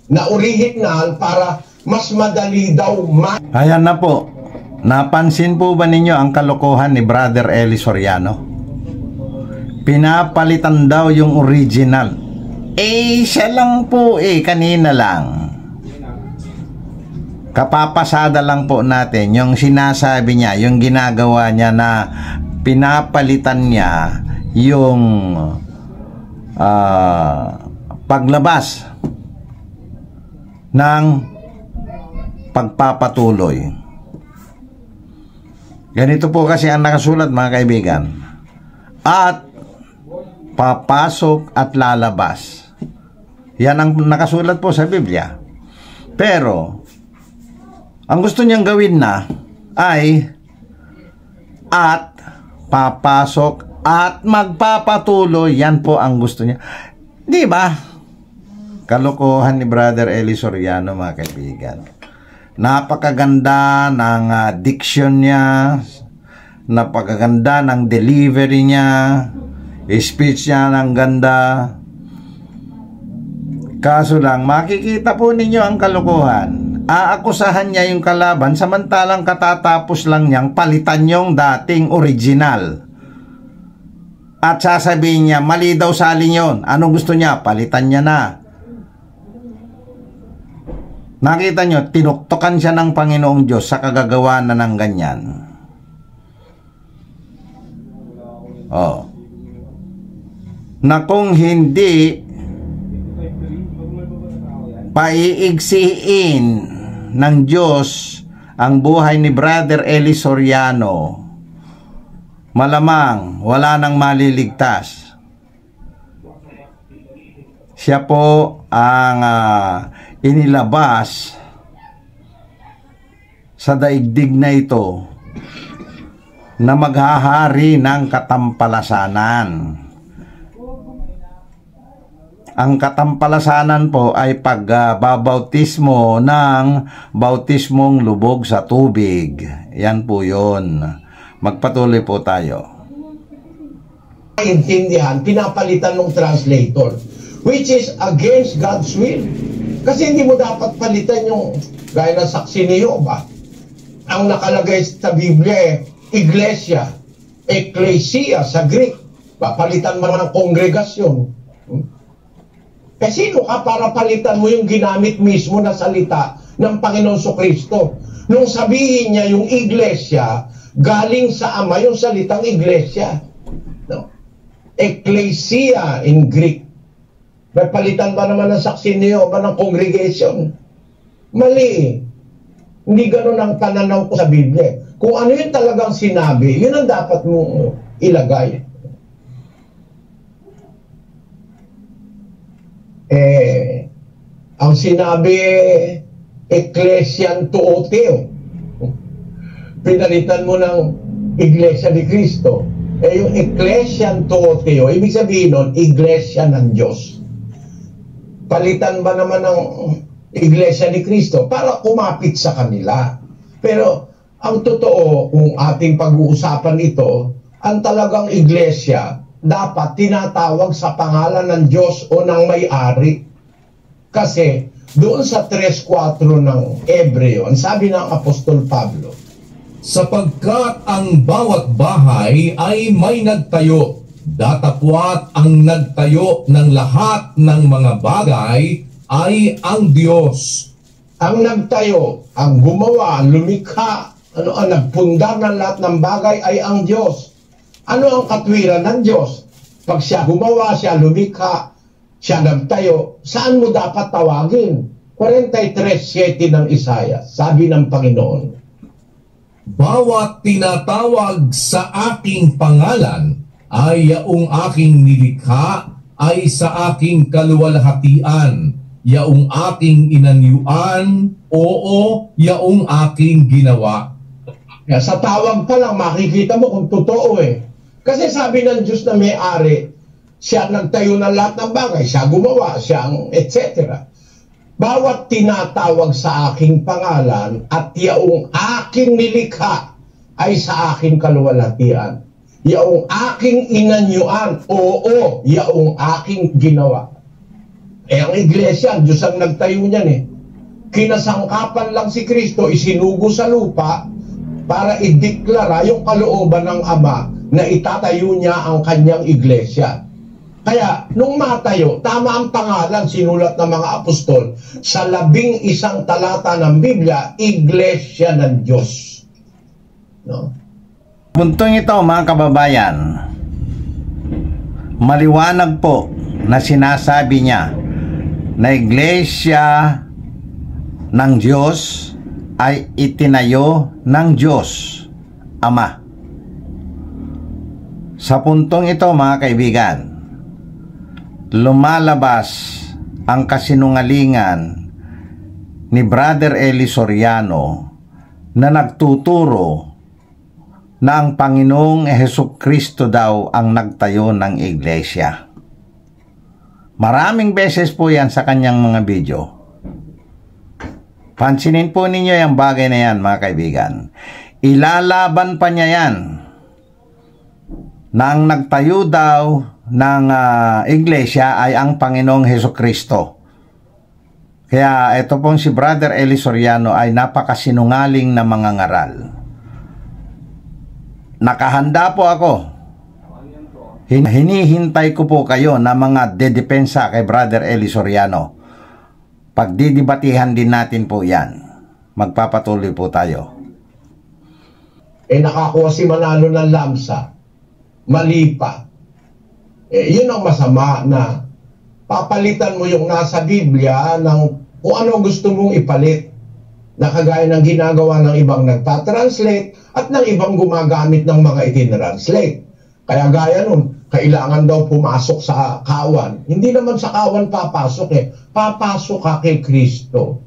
na original para mas madali daw Ayan na po. Napansin po ba ninyo ang kalokohan ni Brother Eli Soriano? Pinapalitan daw yung original. Siya lang po kanina lang. Kapapasada lang po natin yung sinasabi niya, yung ginagawa niya na pinapalitan niya yung paglabas ng pagpapatuloy. Ganito po kasi ang nakasulat, mga kaibigan. At papasok at lalabas. Yan ang nakasulat po sa Biblia. Pero ang gusto niyang gawin na ay at papasok at magpapatuloy. Yan po ang gusto niya. Di ba? kalokohan ni Brother Eli Soriano, mga kaibigan. Napakaganda ng diction niya, napakaganda ng delivery niya, speech niya ng ganda. Kaso lang, makikita po ninyo ang kalokohan. Aakusahan niya yung kalaban, samantalang katatapos lang niyang palitan yung dating original. At sasabihin niya, mali daw salin yun. Anong gusto niya? Palitan niya na. Nakita nyo, tinuktokan siya ng Panginoong Diyos sa kagagawa na ng ganyan. Na kung hindi paiigsiin ng Diyos ang buhay ni Brother Eli Soriano, malamang wala nang maliligtas. Siya po ang inilabas sa daigdig na ito na maghahari ng katampalasanan. Ang katampalasanan po ay pagbabautismo ng bautismong lubog sa tubig. Yan po yun. Magpatuloy po tayo. Intindihan, pinapalitan ng translator, which is against God's will. Kasi hindi mo dapat palitan yung gaya ng saksi ni Yoba. Ang nakalagay sa Biblia iglesia, ecclesia sa Greek. Papalitan mo ng kongregasyon. Kasi sino ka para palitan mo yung ginamit mismo na salita ng Panginoon Kristo? Nung sabihin niya yung iglesia, galing sa Ama yung salitang iglesia. No? Ecclesia in Greek. May palitan ba naman ng saksi niyo ba ng congregation? Mali. Hindi ganun ang pananaw ko sa Biblia. Kung ano yung talagang sinabi, yun ang dapat mong ilagay. Ang sinabi, Ecclesian Tuoteo. Pinalitan mo ng Iglesia ni Cristo. Yung Ecclesian Tuoteo, ibig sabihin nun, Iglesia ng Diyos. Palitan ba naman ng Iglesia ni Cristo para kumapit sa kanila? Pero ang totoo, kung ating pag-uusapan ito, ang talagang iglesia dapat tinatawag sa pangalan ng Diyos o ng may-ari. Kasi doon sa 3:4 ng Hebreo, ang sabi ng Apostol Pablo, sapagkat ang bawat bahay ay may nagtayo, datapwat ang nagtayo ng lahat ng mga bagay ay ang Diyos. Ang nagtayo, ang gumawa, lumikha, ang nagpundar ng lahat ng bagay ay ang Diyos. Ano ang katwiran ng Diyos? Pag siya gumawa, siya lumikha, siya nagtayo, saan mo dapat tawagin? 43:7 ng Isaiah, sabi ng Panginoon, bawat tinatawag sa aking pangalan ay yaong aking nilikha, ay sa aking kaluwalhatian, yaong aking inanyuan, oo, yaong aking ginawa. Kaya sa tawag pa lang, makikita mo kung totoo Kasi sabi ng Diyos na may-ari, siya nagtayo ng lahat ng bagay, siya gumawa, siya ang etc. Bawat tinatawag sa aking pangalan at yaong aking nilikha ay sa aking kaluwalhatian. Yaong aking inanyuan, oo, yaong aking ginawa. Ang iglesia, ang Diyos ang nagtayo niyan Kinasangkapan lang si Kristo, isinugo sa lupa para ideklara yung kalooban ng Ama na itatayo niya ang kanyang iglesia. Kaya, nung matayo, tama ang pangalan sinulat ng mga apostol sa 11 talata ng Biblia, Iglesia ng Diyos. No? Puntong ito, mga kababayan, maliwanag po na sinasabi niya na iglesia ng Diyos ay itinayo ng Diyos Ama. Sa puntong ito, mga kaibigan, lumalabas ang kasinungalingan ni Brother Eli Soriano na nagtuturo na ang Panginoong Hesukristo daw ang nagtayo ng iglesia. Maraming beses po yan sa kanyang mga video. Pansinin po ninyo yung bagay na yan, mga kaibigan. Ilalaban pa niya yan na ang nagtayo daw ng iglesia ay ang Panginoong Hesukristo. Kaya ito pong si Brother Eli Soriano ay napakasinungaling na mga ngaral. Nakahanda po ako. Hinihintay ko po kayo na mga dedepensa kay Brother Eli Soriano. Pagdidibatihan din natin po yan. Magpapatuloy po tayo. Nakakuha si Manalo ng lamsa. Mali pa. Yun ang masama na papalitan mo yung nasa Biblia ng kung ano gusto mong ipalit. Na kagaya ng ginagawa ng ibang nagtatranslate at ng ibang gumagamit ng mga itinranslate. Kaya gaya nun, kailangan daw pumasok sa kawan. Hindi naman sa kawan papasok Papasok ka kay Kristo.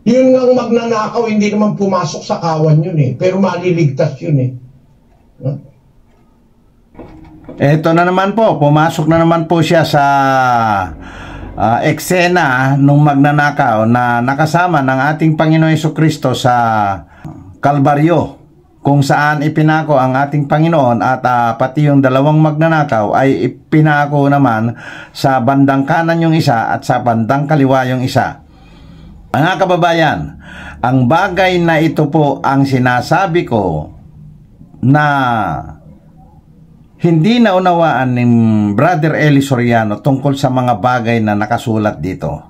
Yun ngang magnanakaw, hindi naman pumasok sa kawan yun Pero maliligtas yun Ito na naman po, pumasok na naman po siya sa eksena nung magnanakaw na nakasama ng ating Panginoon Jesucristo sa Kalbaryo, kung saan ipinako ang ating Panginoon at pati yung dalawang magnanakaw ay ipinako naman sa bandang kanan yung isa at sa bandang kaliwa yung isa. Mga kababayan, ang bagay na ito po ang sinasabi ko na hindi naunawaan ni Brother Eli Soriano tungkol sa mga bagay na nakasulat dito.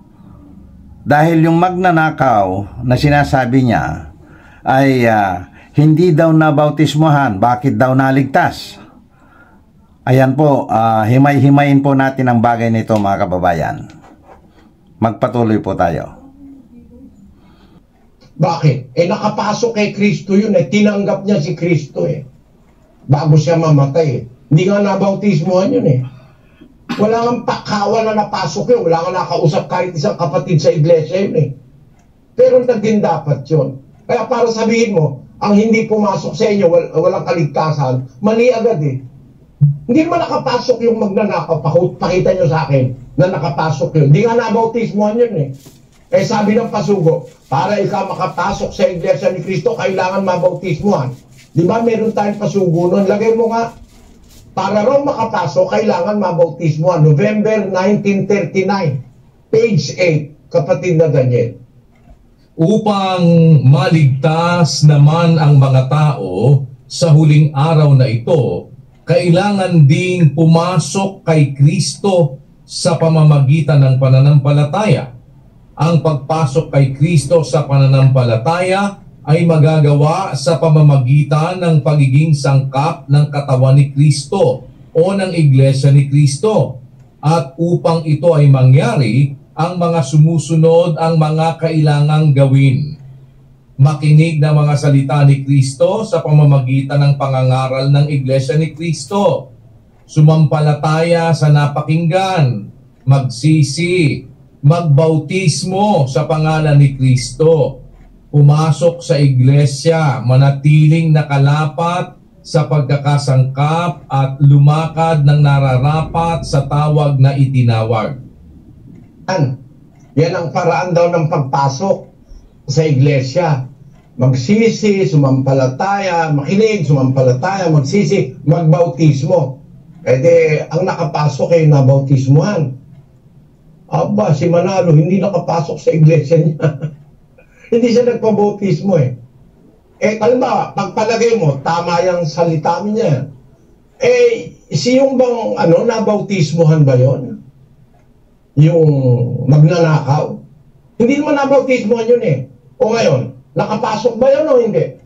Dahil yung magnanakaw na sinasabi niya ay hindi daw nabautismohan, bakit daw naligtas? Ayan po, himay-himayin po natin ang bagay nito, mga kababayan. Magpatuloy po tayo. Bakit? Nakapasok kay Kristo yun tinanggap niya si Kristo bago siya mamatay Hindi nga nabautismohan yun Wala kang pakawan na napasok yun. Wala kang nakausap kahit isang kapatid sa iglesia yun Pero naging dapat yun. Kaya para sabihin mo, ang hindi pumasok sa inyo, walang kaligtasan, mali agad Hindi naman nakapasok yung magnanakaw. Pakita nyo sa akin na nakapasok yun. Hindi nga nabautismohan yun sabi ng pasugo, para ikaw makapasok sa iglesia ni Kristo, kailangan mabautismohan. Di ba meron tayong pasugo nun? Lagay mo nga, para raw makapasok, kailangan mabautismohan. November 1939, page 8, kapatid na Daniel. Upang maligtas naman ang mga tao sa huling araw na ito, kailangan ding pumasok kay Kristo sa pamamagitan ng pananampalataya. Ang pagpasok kay Kristo sa pananampalataya ay magagawa sa pamamagitan ng pagiging sangkap ng katawan ni Kristo o ng Iglesia ni Kristo. At upang ito ay mangyari, ang mga sumusunod ang mga kailangang gawin. Makinig ng mga salita ni Kristo sa pamamagitan ng pangangaral ng Iglesia ni Kristo. Sumampalataya sa napakinggan, magsisi, magbautismo sa pangalan ni Kristo. Pumasok sa iglesia, manatiling nakalapat sa pagkakasangkap at lumakad ng nararapat sa tawag na itinawag. Yan ang paraan daw ng pagpasok sa iglesia. Magsisi, sumampalataya, makinig, sumampalataya, magsisi, magbautismo. Ang nakapasok ay nabautismohan. Aba, si Manalo hindi nakapasok sa iglesia niya. Hindi siya nagpabautismo halimbawa, pagpalagay mo, tama yung salita niya. Siyong bang, nabautismohan ba yon? Yung magnanakaw? Hindi naman nabautismohan yun O ngayon, nakapasok ba yun o hindi?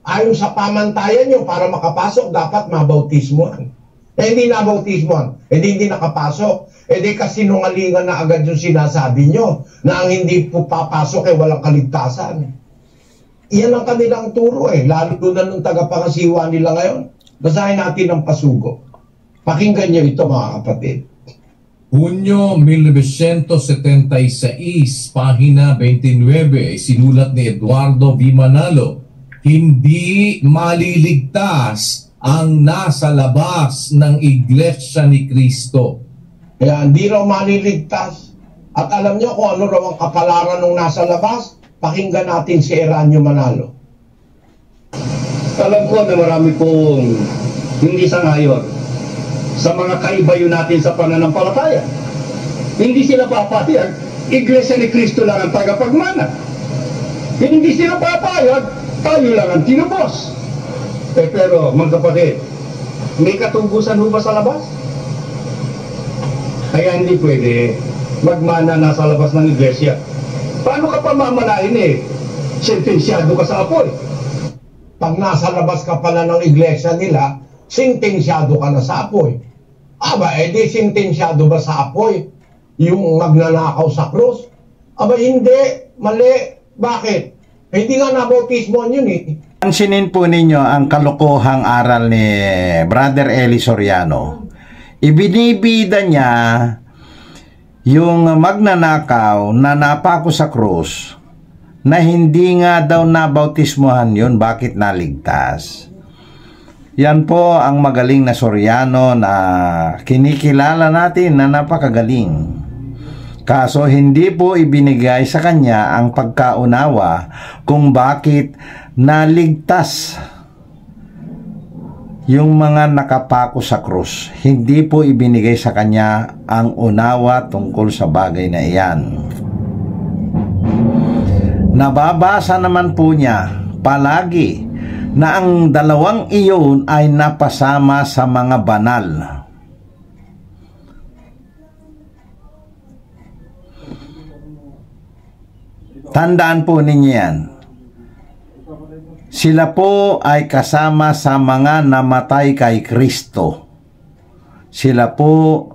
Ayon sa pamantayan nyo, para makapasok, dapat mabautismohan. Hindi nabautismohan, hindi nakapasok. Kasinungalingan na agad yung sinasabi nyo na ang hindi po papasok walang kaligtasan. Iyan ang kanilang turo lalo na nung tagapangasiwa nila ngayon. Basahin natin ang pasugo. Pakinggan nyo ito, mga kapatid. Hunyo 1976, pahina 29, sinulat ni Eduardo V. Manalo, hindi maliligtas ang nasa labas ng Iglesia ni Kristo. Kaya hindi raw maliligtas. At alam niyo kung ano raw ang kapalaran ng nasa labas? Pakinggan natin si Eranio Manalo. Alam ko na marami pong hindi sangayon sa mga kaibayo natin sa pananampalataya. Hindi sila papayag, Iglesia ni Cristo lang ang tagapagmana. Hindi sila papayag, tayo lang ang tinubos. Pero mga kapatid, may katubusan ho ba sa labas? Kaya hindi pwede magmana nasa labas ng iglesia. Paano ka pa mamanahin sentensyado ka sa apoy? Pag nasa labas ka pala ng iglesia nila, sentensyado ka na sa apoy. Aba, edi sentensyado ba sa apoy yung magnanakaw sa krus? Aba, hindi. Mali. Bakit? Hindi nga nabautismoan yun eh. Pansinin po ninyo ang kalokohang aral ni Brother Eli Soriano. Ibinibida niya yung magnanakaw na napako sa krus na hindi nga daw nabautismohan yun, bakit naligtas? Yan po ang magaling na Soriano na kinikilala natin na napakagaling. Kaso hindi po ibinigay sa kanya ang pagkaunawa kung bakit naligtas yung mga nakapako sa krus. Hindi po ibinigay sa kanya ang unawa tungkol sa bagay na iyan. Nababasa naman po niya palagi na ang dalawang iyon ay napasama sa mga banal. Tandaan po ninyo yan. Sila po ay kasama sa mga namatay kay Kristo. Sila po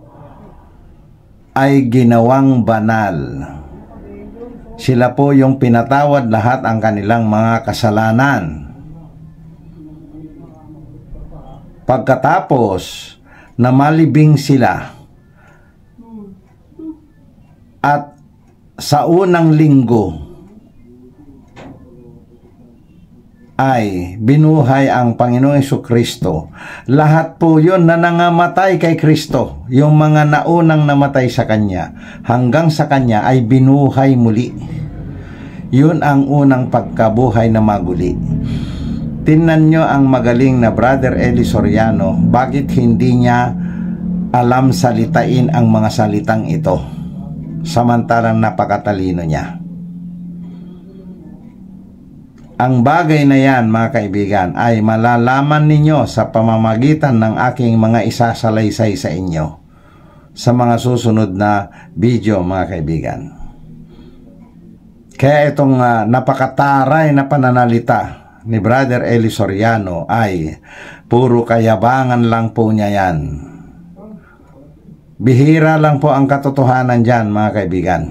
ay ginawang banal. Sila po yung pinatawad lahat ang kanilang mga kasalanan. Pagkatapos na malibing sila at sa unang linggo ay binuhay ang Panginoong Jesucristo. Lahat po yun na nangamatay kay Kristo, yung mga naunang namatay sa Kanya, hanggang sa Kanya ay binuhay muli. Yun ang unang pagkabuhay na maguli. Tingnan nyo ang magaling na Brother Eli Soriano, bakit hindi niya alam salitain ang mga salitang ito, samantalang napakatalino niya. Ang bagay na yan, mga kaibigan, ay malalaman ninyo sa pamamagitan ng aking mga isasalaysay sa inyo sa mga susunod na video, mga kaibigan. Kaya itong napakataray na pananalita ni Brother Eli Soriano ay puro kayabangan lang po niya yan. Bihira lang po ang katotohanan dyan, mga kaibigan.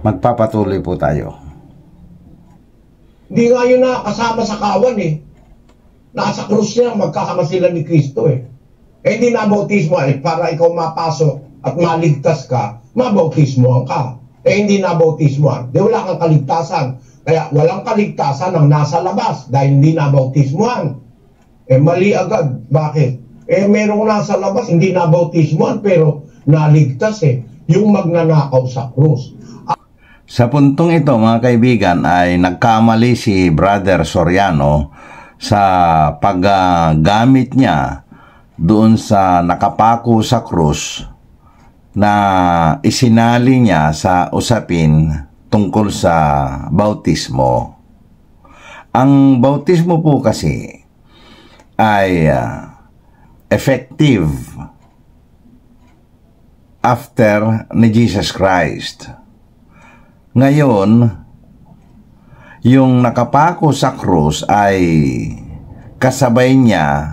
Magpapatuloy po tayo. Hindi nga yun nakasama sa kawan eh. Nasa krus niya, magkasama sila ni Kristo eh. Hindi nabautismo para ikaw mapasok at maligtas ka, mabautismoan ka. Hindi nabautismoan, di wala kang kaligtasan. Kaya walang kaligtasan ang nasa labas dahil hindi nabautismoan. Mali agad. Bakit? Merong nasa labas, hindi nabautismoan pero naligtas eh. Yung magnanakaw sa krus. Sa puntong ito, mga kaibigan, ay nagkamali si Brother Soriano sa paggamit niya doon sa nakapako sa krus na isinali niya sa usapin tungkol sa bautismo. Ang bautismo po kasi ay effective after ni Jesus Christ. Ngayon, yung nakapako sa krus ay kasabay niya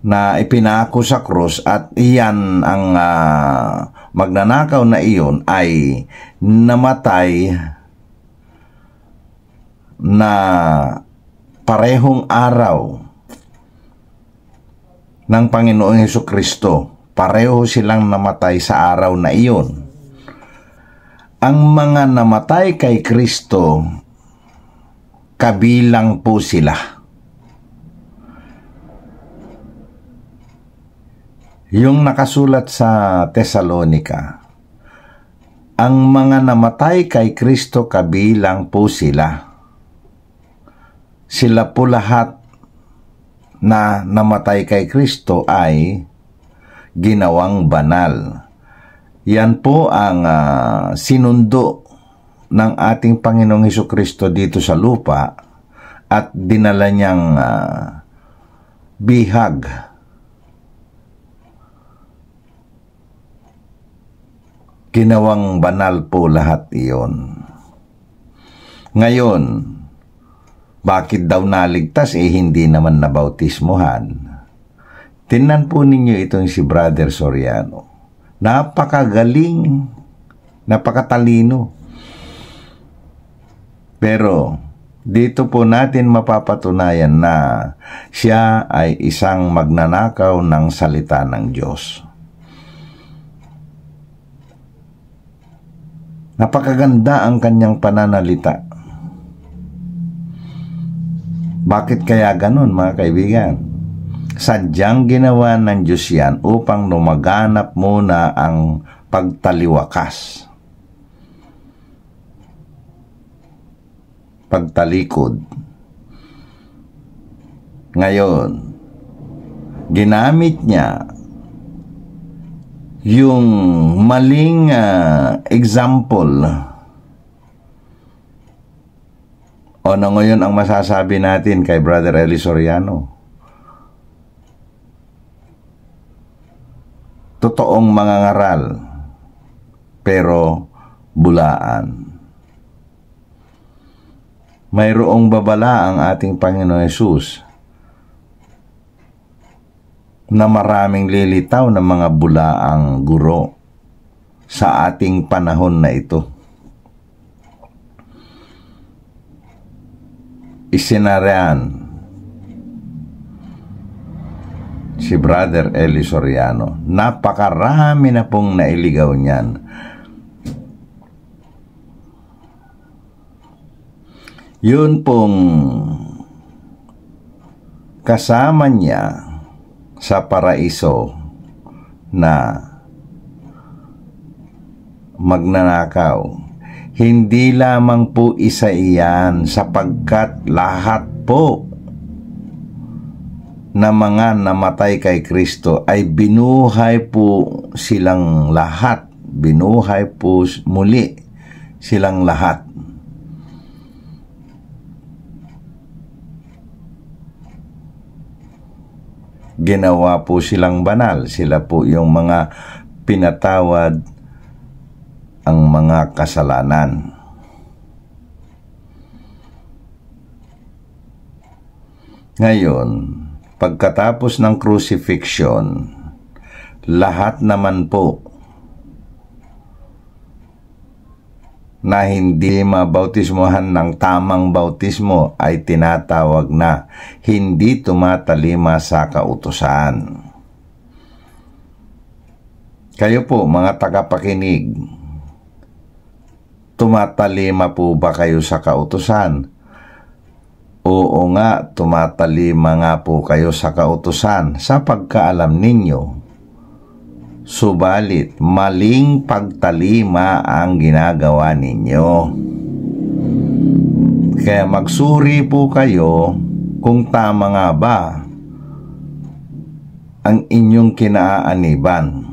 na ipinako sa krus at iyan ang magnanakaw na iyon ay namatay na parehong araw ng Panginoong Jesucristo. Pareho silang namatay sa araw na iyon. Ang mga namatay kay Kristo, kabilang po sila. Yung nakasulat sa Tesalonika, ang mga namatay kay Kristo kabilang po sila. Sila po lahat na namatay kay Kristo ay ginawang banal. Yan po ang sinundo ng ating Panginoong Hesukristo dito sa lupa at dinala niyang bihag. Ginawang banal po lahat iyon. Ngayon, bakit daw naligtas? Hindi naman nabautismuhan. Tingnan po ninyo itong si Brother Soriano. Napakagaling, napakatalino. Pero dito po natin mapapatunayan na siya ay isang magnanakaw ng salita ng Diyos. Napakaganda ang kanyang pananalita. Bakit kaya ganun, mga kaibigan? Sadyang ginawa ng Diyos yan upang lumaganap muna ang pagtaliwakas, pagtalikod. Ngayon, ginamit niya yung maling example. Ano ngayon ang masasabi natin kay Brother Eli Soriano? Totoong mangangaral, pero bulaan. Mayroong babala ang ating Panginoon Hesus na maraming lilitaw ng mga bulaang guro sa ating panahon na ito. Isinaraan si Brother Eli Soriano. Napakarami na pong nailigaw niyan. Yun pong kasama niya sa paraiso na magnanakaw. Hindi lamang po isa iyan, sapagkat lahat po na mga namatay kay Kristo ay binuhay po silang lahat. Binuhay po muli silang lahat. Ginawa po silang banal. Sila po yung mga pinatawad ang mga kasalanan. Ngayon, pagkatapos ng crucifixion, lahat naman po na hindi mabautismohan ng tamang bautismo ay tinatawag na hindi tumatalima sa kautusan. Kayo po, mga tagapakinig, tumatalima po ba kayo sa kautusan? Oo nga, tumatalima nga po kayo sa kautusan sa pagkaalam ninyo. Subalit, maling pagtalima ang ginagawa ninyo. Kaya magsuri po kayo kung tama nga ba ang inyong kinaaaniban.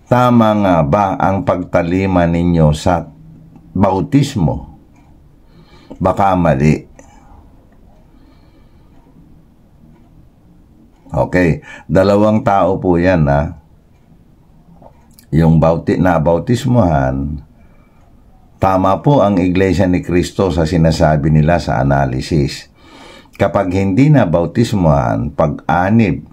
Tama nga ba ang pagtalima ninyo sa bautismo? Baka mali. Okay, dalawang tao po yan yung bautismohan. Tama po ang Iglesia ni Cristo sa sinasabi nila sa analysis. Kapag hindi na bautismohan, pag-anib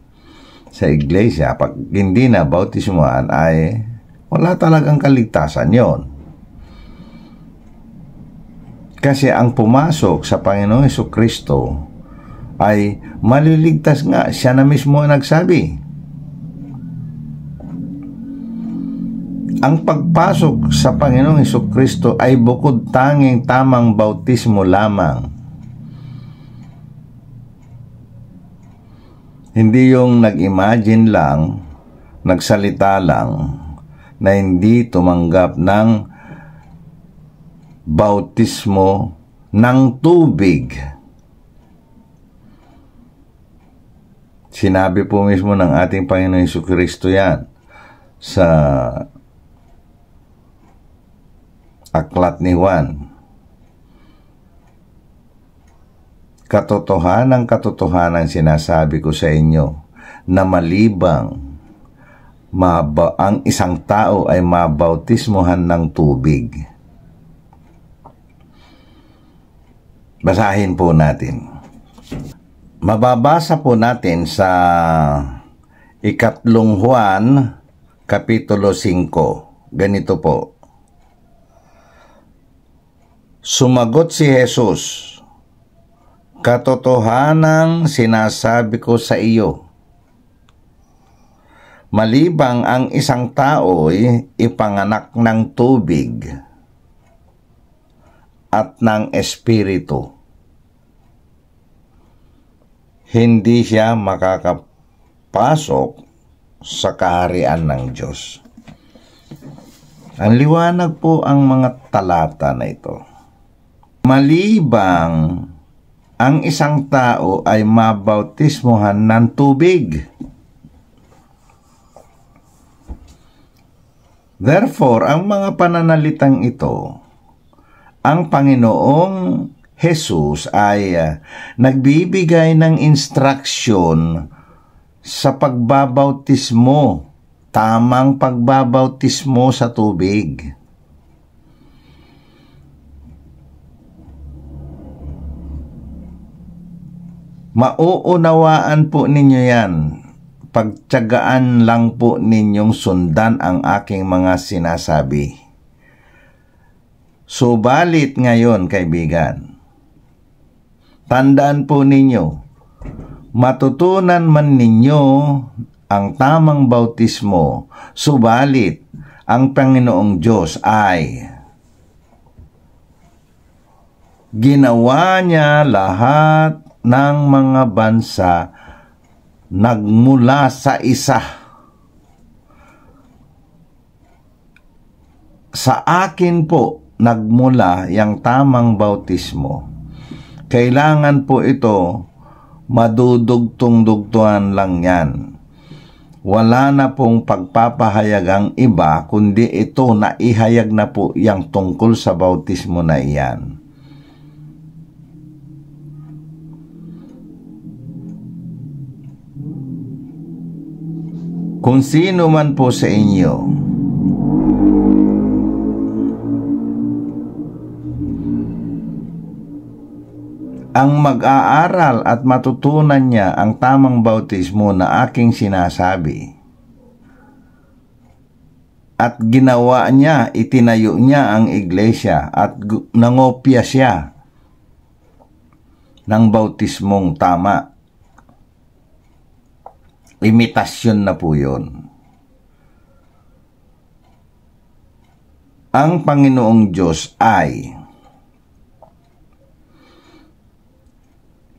sa Iglesia, pag hindi na bautismohan ay wala talagang kaligtasan yon. Kasi ang pumasok sa Panginoong Hesukristo ay maliligtas nga. Siya na mismo ang nagsabi. Ang pagpasok sa Panginoong Hesukristo ay bukod tanging tamang bautismo lamang. Hindi yung nag-imagine lang, nagsalita lang, na hindi tumanggap ng bautismo ng tubig. Sinabi po mismo ng ating Panginoon Jesucristo yan sa aklat ni Juan. Katotohanan sinasabi ko sa inyo na malibang ang isang tao ay mabautismohan ng tubig. Basahin po natin. Mababasa po natin sa ikatlong Juan, Kapitulo 5. Ganito po. Sumagot si Jesus, katotohanang sinasabi ko sa iyo, malibang ang isang tao'y ipanganak ng tubig at ng espiritu, hindi siya makakapasok sa kaharian ng Diyos. Ang liwanag po ang mga talata na ito. Malibang ang isang tao ay mabautismohan ng tubig. Therefore, ang mga pananalitang ito, ang Panginoong Jesus ay nagbibigay ng instruksyon sa pagbabautismo, tamang pagbabautismo sa tubig. Mauunawaan po ninyo yan. Pagtiyagaan lang po ninyong sundan ang aking mga sinasabi. Subalit ngayon, kaibigan, tandaan po ninyo, matutunan man ninyo ang tamang bautismo, subalit ang Panginoong Diyos ay ginawa niya lahat ng mga bansa nagmula sa isa. Sa akin po nagmula yung tamang bautismo. Kailangan po ito madudugtong-dugtuan lang yan. Wala na pong pagpapahayag ang iba, kundi ito na ihayag na po yung tungkol sa bautismo na iyan. Kung sino man po sa inyo ang mag-aaral at matutunan niya ang tamang bautismo na aking sinasabi, at ginawa niya, itinayo niya ang iglesia at nangopya siya ng bautismong tama, imitasyon na po yun. Ang Panginoong Diyos ay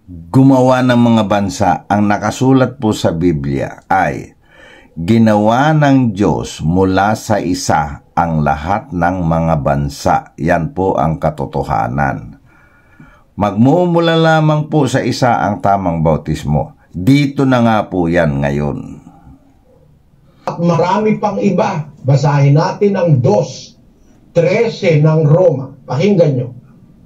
gumawa ng mga bansa. Ang nakasulat po sa Biblia ay ginawa ng Diyos mula sa isa ang lahat ng mga bansa. Yan po ang katotohanan. Magmumula lamang po sa isa ang tamang bautismo. Dito na nga po yan ngayon. At marami pang iba. Basahin natin ang 2:13 ng Roma. Pakinggan nyo.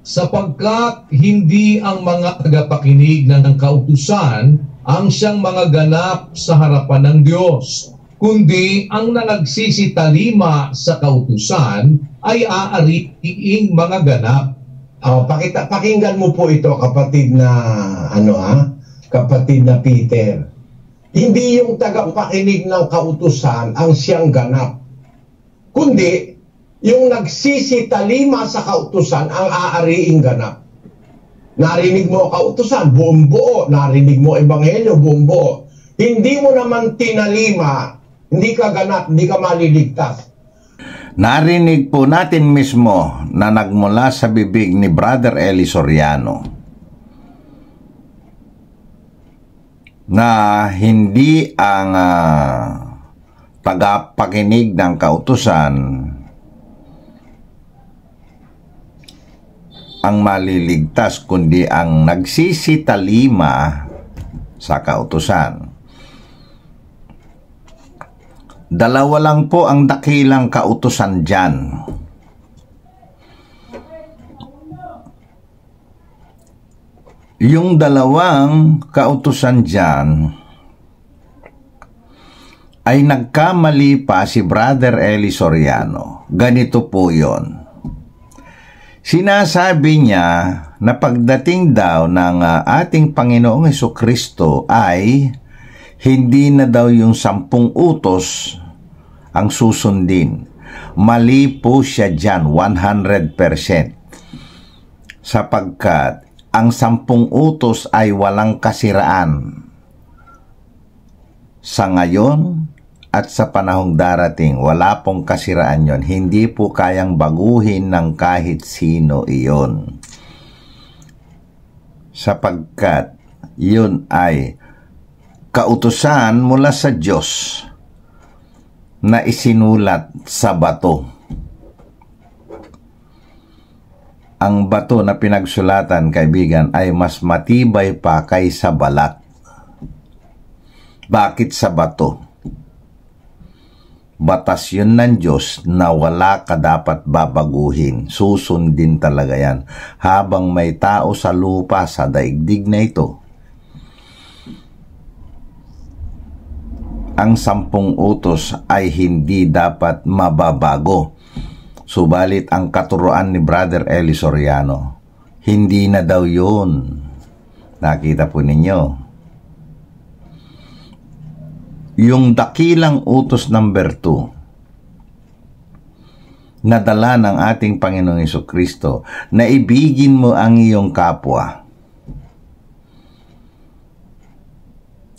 Sapagkat hindi ang mga tagapakinig ng kautusan ang siyang mga ganap sa harapan ng Diyos, kundi ang nagsisitalima sa kautusan ay aariing mga ganap. Pakinggan mo po ito, kapatid na kapatid na Peter. Hindi yung tagapakinig ng kautusan ang siyang ganap, kundi yung nagsisitalima sa kautusan ang aariing ganap. Narinig mo kautusan, buong buo. Narinig mo ebanghelyo, buong buo. Hindi mo naman tinalima, hindi ka ganap, hindi ka maliligtas. Narinig po natin mismo na nagmula sa bibig ni Brother Eli Soriano na hindi ang tagapakinig ng kautusan ang maliligtas, kundi ang nagsisitalima sa kautusan. Dalawa lang po ang dakilang kautusan dyan. Yung dalawang kautusan dyan ay nagkamali pa si Brother Eli Soriano. Ganito po yon. Sinasabi niya na pagdating daw ng ating Panginoong Hesukristo ay hindi na daw yung 10 utos ang susundin. Mali po siya dyan, 100%. Sapagkat ang 10 utos ay walang kasiraan. Sa ngayon at sa panahong darating, wala pong kasiraan yon. Hindi po kayang baguhin ng kahit sino iyon. Sapagkat yun ay kautusan mula sa Diyos na isinulat sa bato. Ang bato na pinagsulatan, kaibigan, ay mas matibay pa kaysa balat. Bakit sa bato? Batas yun ng Diyos na wala ka dapat babaguhin. Susundin talaga yan. Habang may tao sa lupa, sa daigdig na ito, ang 10 utos ay hindi dapat mababago. Subalit ang katuruan ni Brother Eli Soriano, hindi na daw yun. Nakita po ninyo. Yung dakilang utos number 2, nadala ng ating Panginoong Hesukristo, na ibigin mo ang iyong kapwa.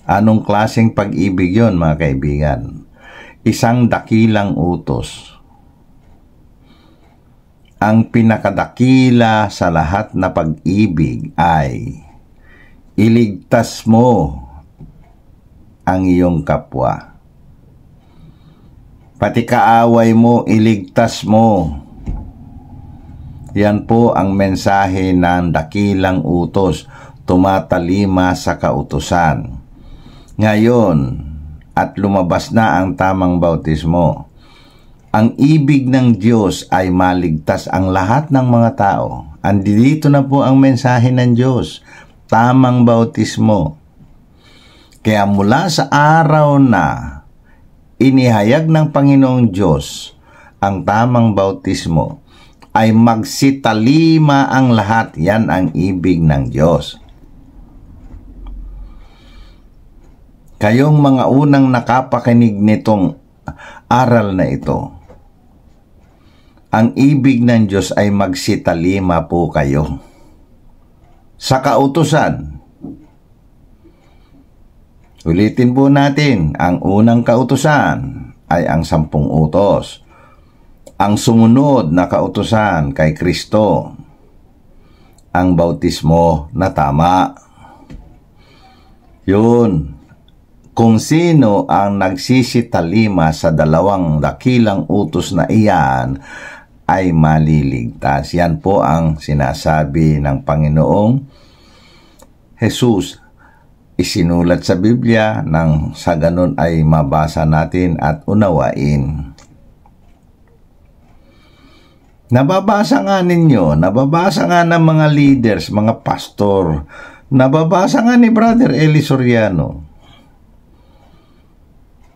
Anong klaseng pag-ibig yon, mga kaibigan? Isang dakilang utos. Ang pinakadakila sa lahat na pag-ibig ay iligtas mo ang iyong kapwa. Pati kaaway mo, iligtas mo. Yan po ang mensahe ng dakilang utos, tumatalima sa kautusan. Ngayon, at lumabas na ang tamang bautismo, ang ibig ng Diyos ay maligtas ang lahat ng mga tao. Andito na po ang mensahe ng Diyos, tamang bautismo. Kaya mula sa araw na inihayag ng Panginoong Diyos ang tamang bautismo, ay magsitalima ang lahat. Yan ang ibig ng Diyos. Kayong mga unang nakapakinig nitong aral na ito, ang ibig ng Diyos ay magsitalima po kayo sa kautusan. Ulitin po natin, ang unang kautusan ay ang 10 utos. Ang sumunod na kautusan kay Kristo, ang bautismo na tama. Yun, kung sino ang nagsisitalima sa dalawang dakilang utos na iyan, ay maliligtas. Yan po ang sinasabi ng Panginoong Jesus. Isinulat sa Biblia nang sa ganun ay mabasa natin at unawain. Nababasa nga ninyo, nababasa nga ng mga leaders, mga pastor, nababasa nga ni Brother Eli Soriano,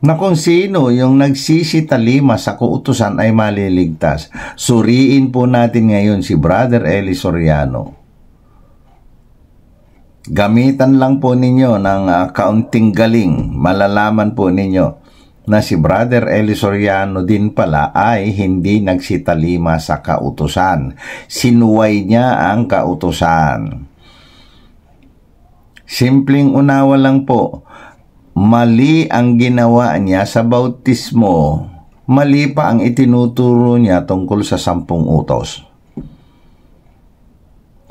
na kung sino yung nagsisitalima sa kautusan ay maliligtas. Suriin po natin ngayon si Brother Eli Soriano. Gamitan lang po ninyo ng kaunting galing, malalaman po ninyo na si Brother Eli Soriano din pala ay hindi nagsitalima sa kautusan. Sinuway niya ang kautusan. Simpleng unawa lang po, mali ang ginawa niya sa bautismo, mali pa ang itinuturo niya tungkol sa 10 utos.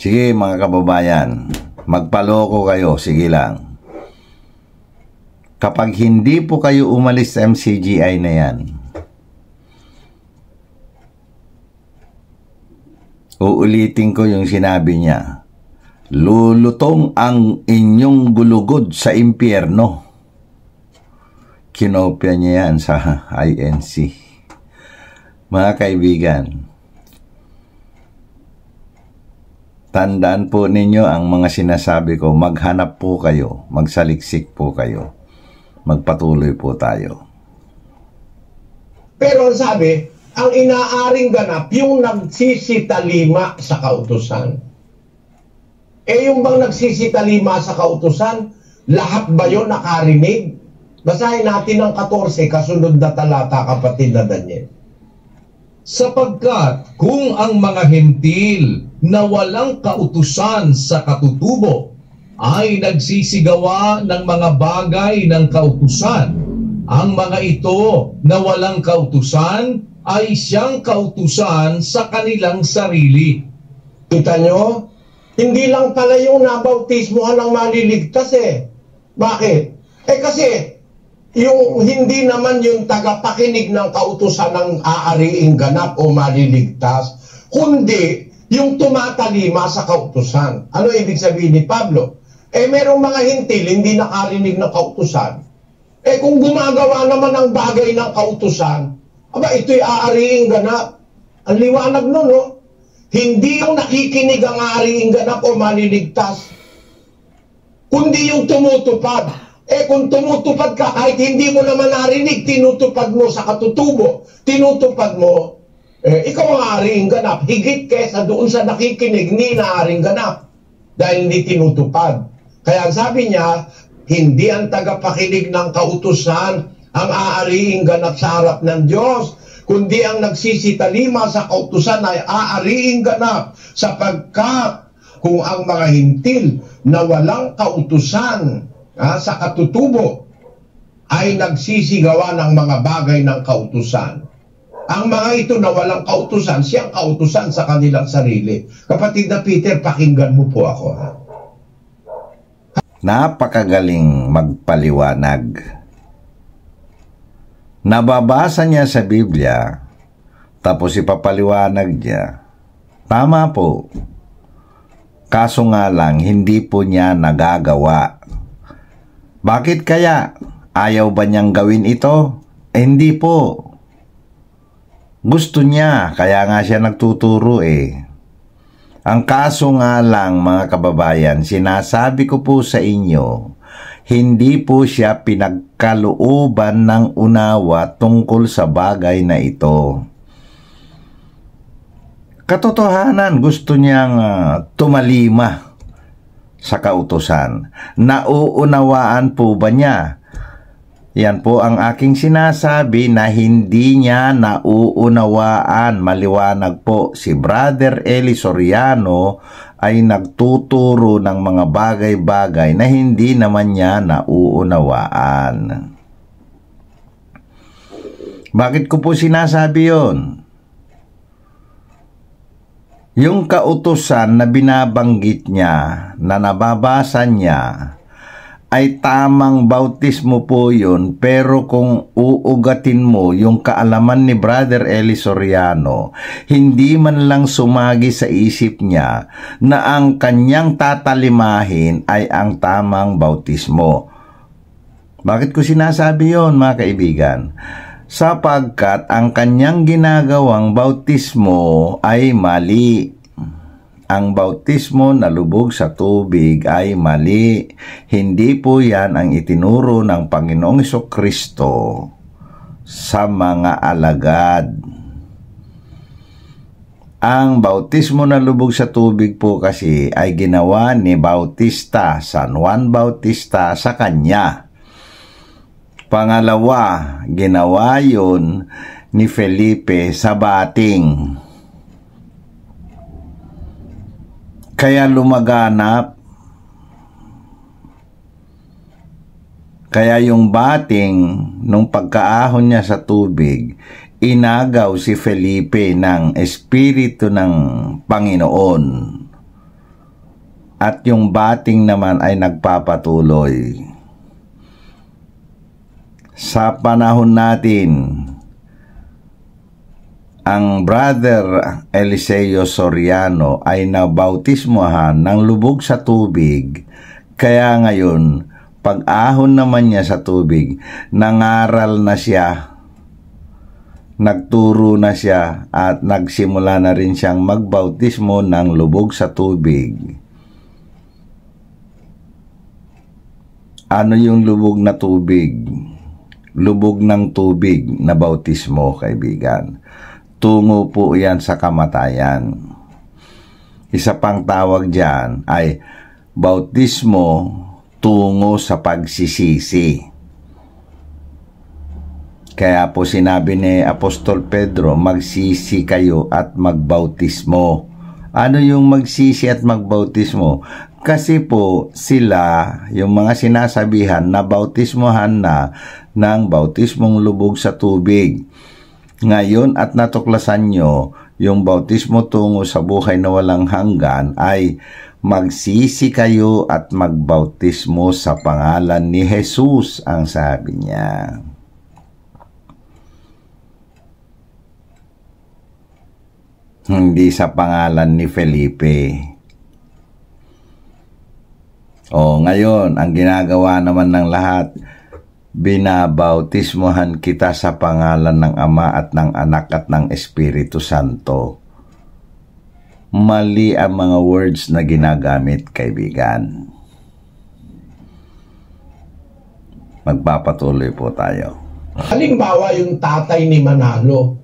Sige mga kababayan, magpaloko kayo, sige lang. kapag hindi po kayo umalis sa MCGI na yan, uulitin ko yung sinabi niya, lulutong ang inyong gulugod sa impyerno. Kinopya niya yan sa INC. Mga kaibigan, tandaan po ninyo ang mga sinasabi ko, maghanap po kayo, magsaliksik po kayo, magpatuloy po tayo. Pero sabi, ang inaaring ganap, yung nagsisitalima sa kautusan. Yung bang nagsisitalima sa kautusan, lahat ba yun nakarinig? Basahin natin ang 14, kasunod na talata, kapatid na Daniel. Sapagkat kung ang mga hentil na walang kautusan sa katutubo ay nagsisigawa ng mga bagay ng kautusan, ang mga ito na walang kautusan ay siyang kautusan sa kanilang sarili. Kita nyo? Hindi lang pala yung nabautismohan ang maliligtas eh. Bakit? Kasi yung hindi naman yung tagapakinig ng kautusan ng aariing ganap o maliligtas, kundi yung tumatalima sa kautusan. Ano ibig sabihin ni Pablo? Merong mga hintil, hindi nakarinig ng kautusan. Kung gumagawa naman ng bagay ng kautusan, ito'y aariing ganap. Ang liwanag nun, no? Hindi yung nakikinig ang aariing ganap o maliligtas, kundi yung tumutupad. Kung tumutupad ka, kahit hindi mo naman narinig, tinutupad mo sa katutubo, tinutupad mo, ikaw ang aariing ganap, higit kesa doon sa nakikinig, ni naaring ganap, dahil hindi tinutupad. Kaya sabi niya, hindi ang tagapakinig ng kautusan ang aariing ganap sa harap ng Diyos, kundi ang nagsisitalima sa kautusan ay aariing ganap, sapagkat kung ang mga hintil na walang kautusan sa katutubo ay nagsisigawa ng mga bagay ng kautusan. Ang mga ito na walang kautusan, siyang kautusan sa kanilang sarili. Kapatid na Peter, pakinggan mo po ako. Napakagaling magpaliwanag. Nababasa niya sa Biblia, tapos ipapaliwanag niya. Tama po. Kaso nga lang, hindi po niya nagagawa. Bakit kaya? Ayaw ba niyang gawin ito? Hindi po. Gusto niya, kaya nga siya nagtuturo Ang kaso nga lang, mga kababayan, sinasabi ko po sa inyo, hindi po siya pinagkalooban ng unawa tungkol sa bagay na ito. Katotohanan, gusto niyang tumalima sa kautusan. Nauunawaan po ba niya? Yan po ang aking sinasabi na hindi niya nauunawaan. Maliwanag po, si Brother Eli Soriano ay nagtuturo ng mga bagay-bagay na hindi naman niya nauunawaan. Bakit ko po sinasabi yon? Yung kautusan na binabanggit niya, na nababasa niya, ay tamang bautismo po yun, pero kung uugatin mo yung kaalaman ni Brother Eli Soriano, hindi man lang sumagi sa isip niya na ang kanyang tatalimahin ay ang tamang bautismo. Bakit ko sinasabi yon, mga kaibigan? Sapagkat ang kanyang ginagawang bautismo ay mali. Ang bautismo na lubog sa tubig ay mali. Hindi po yan ang itinuro ng Panginoong Jesucristo sa mga alagad. Ang bautismo na lubog sa tubig po kasi ay ginawa ni Bautista, San Juan Bautista, sa kanya. Pangalawa, ginawa yun ni Felipe sa bating. Kaya lumaganap. Kaya yung bating, nung pagkaahon niya sa tubig, inagaw si Felipe ng Espiritu ng Panginoon. At yung bating naman ay nagpapatuloy. sa panahon natin, ang Brother Eliseo Soriano ay nabautismohan ng lubog sa tubig. Kaya ngayon, pag-ahon naman niya sa tubig, nangaral na siya, nagturo na siya, at nagsimula na rin siyang magbautismo ng lubog sa tubig. Ano yung lubog na tubig? Lubog ng tubig na bautismo, kaibigan. Tungo po yan sa kamatayan. Isa pang tawag dyan ay bautismo tungo sa pagsisisi. Kaya po sinabi ni Apostol Pedro, magsisi kayo at magbautismo. Ano yung magsisi at magbautismo? Kasi po sila, yung mga sinasabihan na bautismohan na ng bautismong lubog sa tubig. Ngayon at natuklasan nyo, yung bautismo tungo sa buhay na walang hanggan ay magsisi kayo at magbautismo sa pangalan ni Jesus, ang sabi niya. Hindi sa pangalan ni Felipe. Ngayon, ang ginagawa naman ng lahat, binabautismohan kita sa pangalan ng Ama at ng Anak at ng Espiritu Santo. Mali ang mga words na ginagamit, kaibigan. Magpapatuloy po tayo. Halimbawa, yung tatay ni Manalo,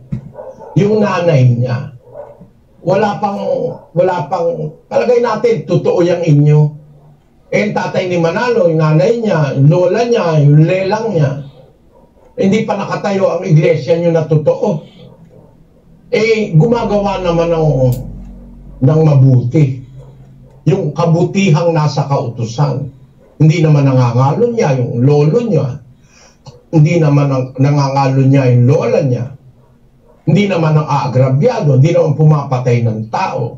yung nanay niya, wala pang, palagay natin, totoo yung inyo. Yung tatay ni Manalo, yung nanay niya, yung lola niya, yung lelang niya, hindi pa nakatayo ang iglesia niyo na totoo. Gumagawa naman ng mabuti. Yung kabutihang nasa kautusan. Hindi naman nangangalo niya yung lolo niya. Hindi naman nangangalo niya yung lola niya. Hindi naman ang aagrabyado. Hindi naman pumapatay ng tao.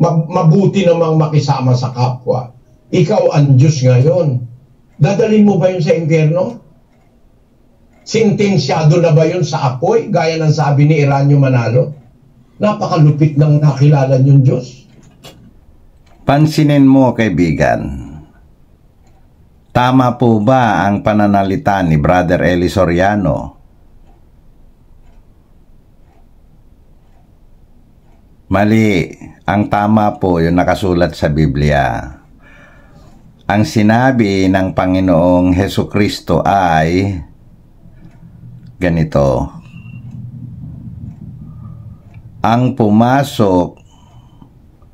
Mabuti namang makisama sa kapwa. Ikaw ang Diyos ngayon. Dadalhin mo ba yun sa impyerno? Sintensyado na ba yun sa apoy? Gaya ng sabi ni Eranio Manalo? Napakalupit ng nakilala niyong Diyos. Pansinin mo, kaibigan. Tama po ba ang pananalita ni Brother Eli Soriano? Mali. Ang tama po yung nakasulat sa Biblia. Ang sinabi ng Panginoong Hesukristo ay ganito: ang pumasok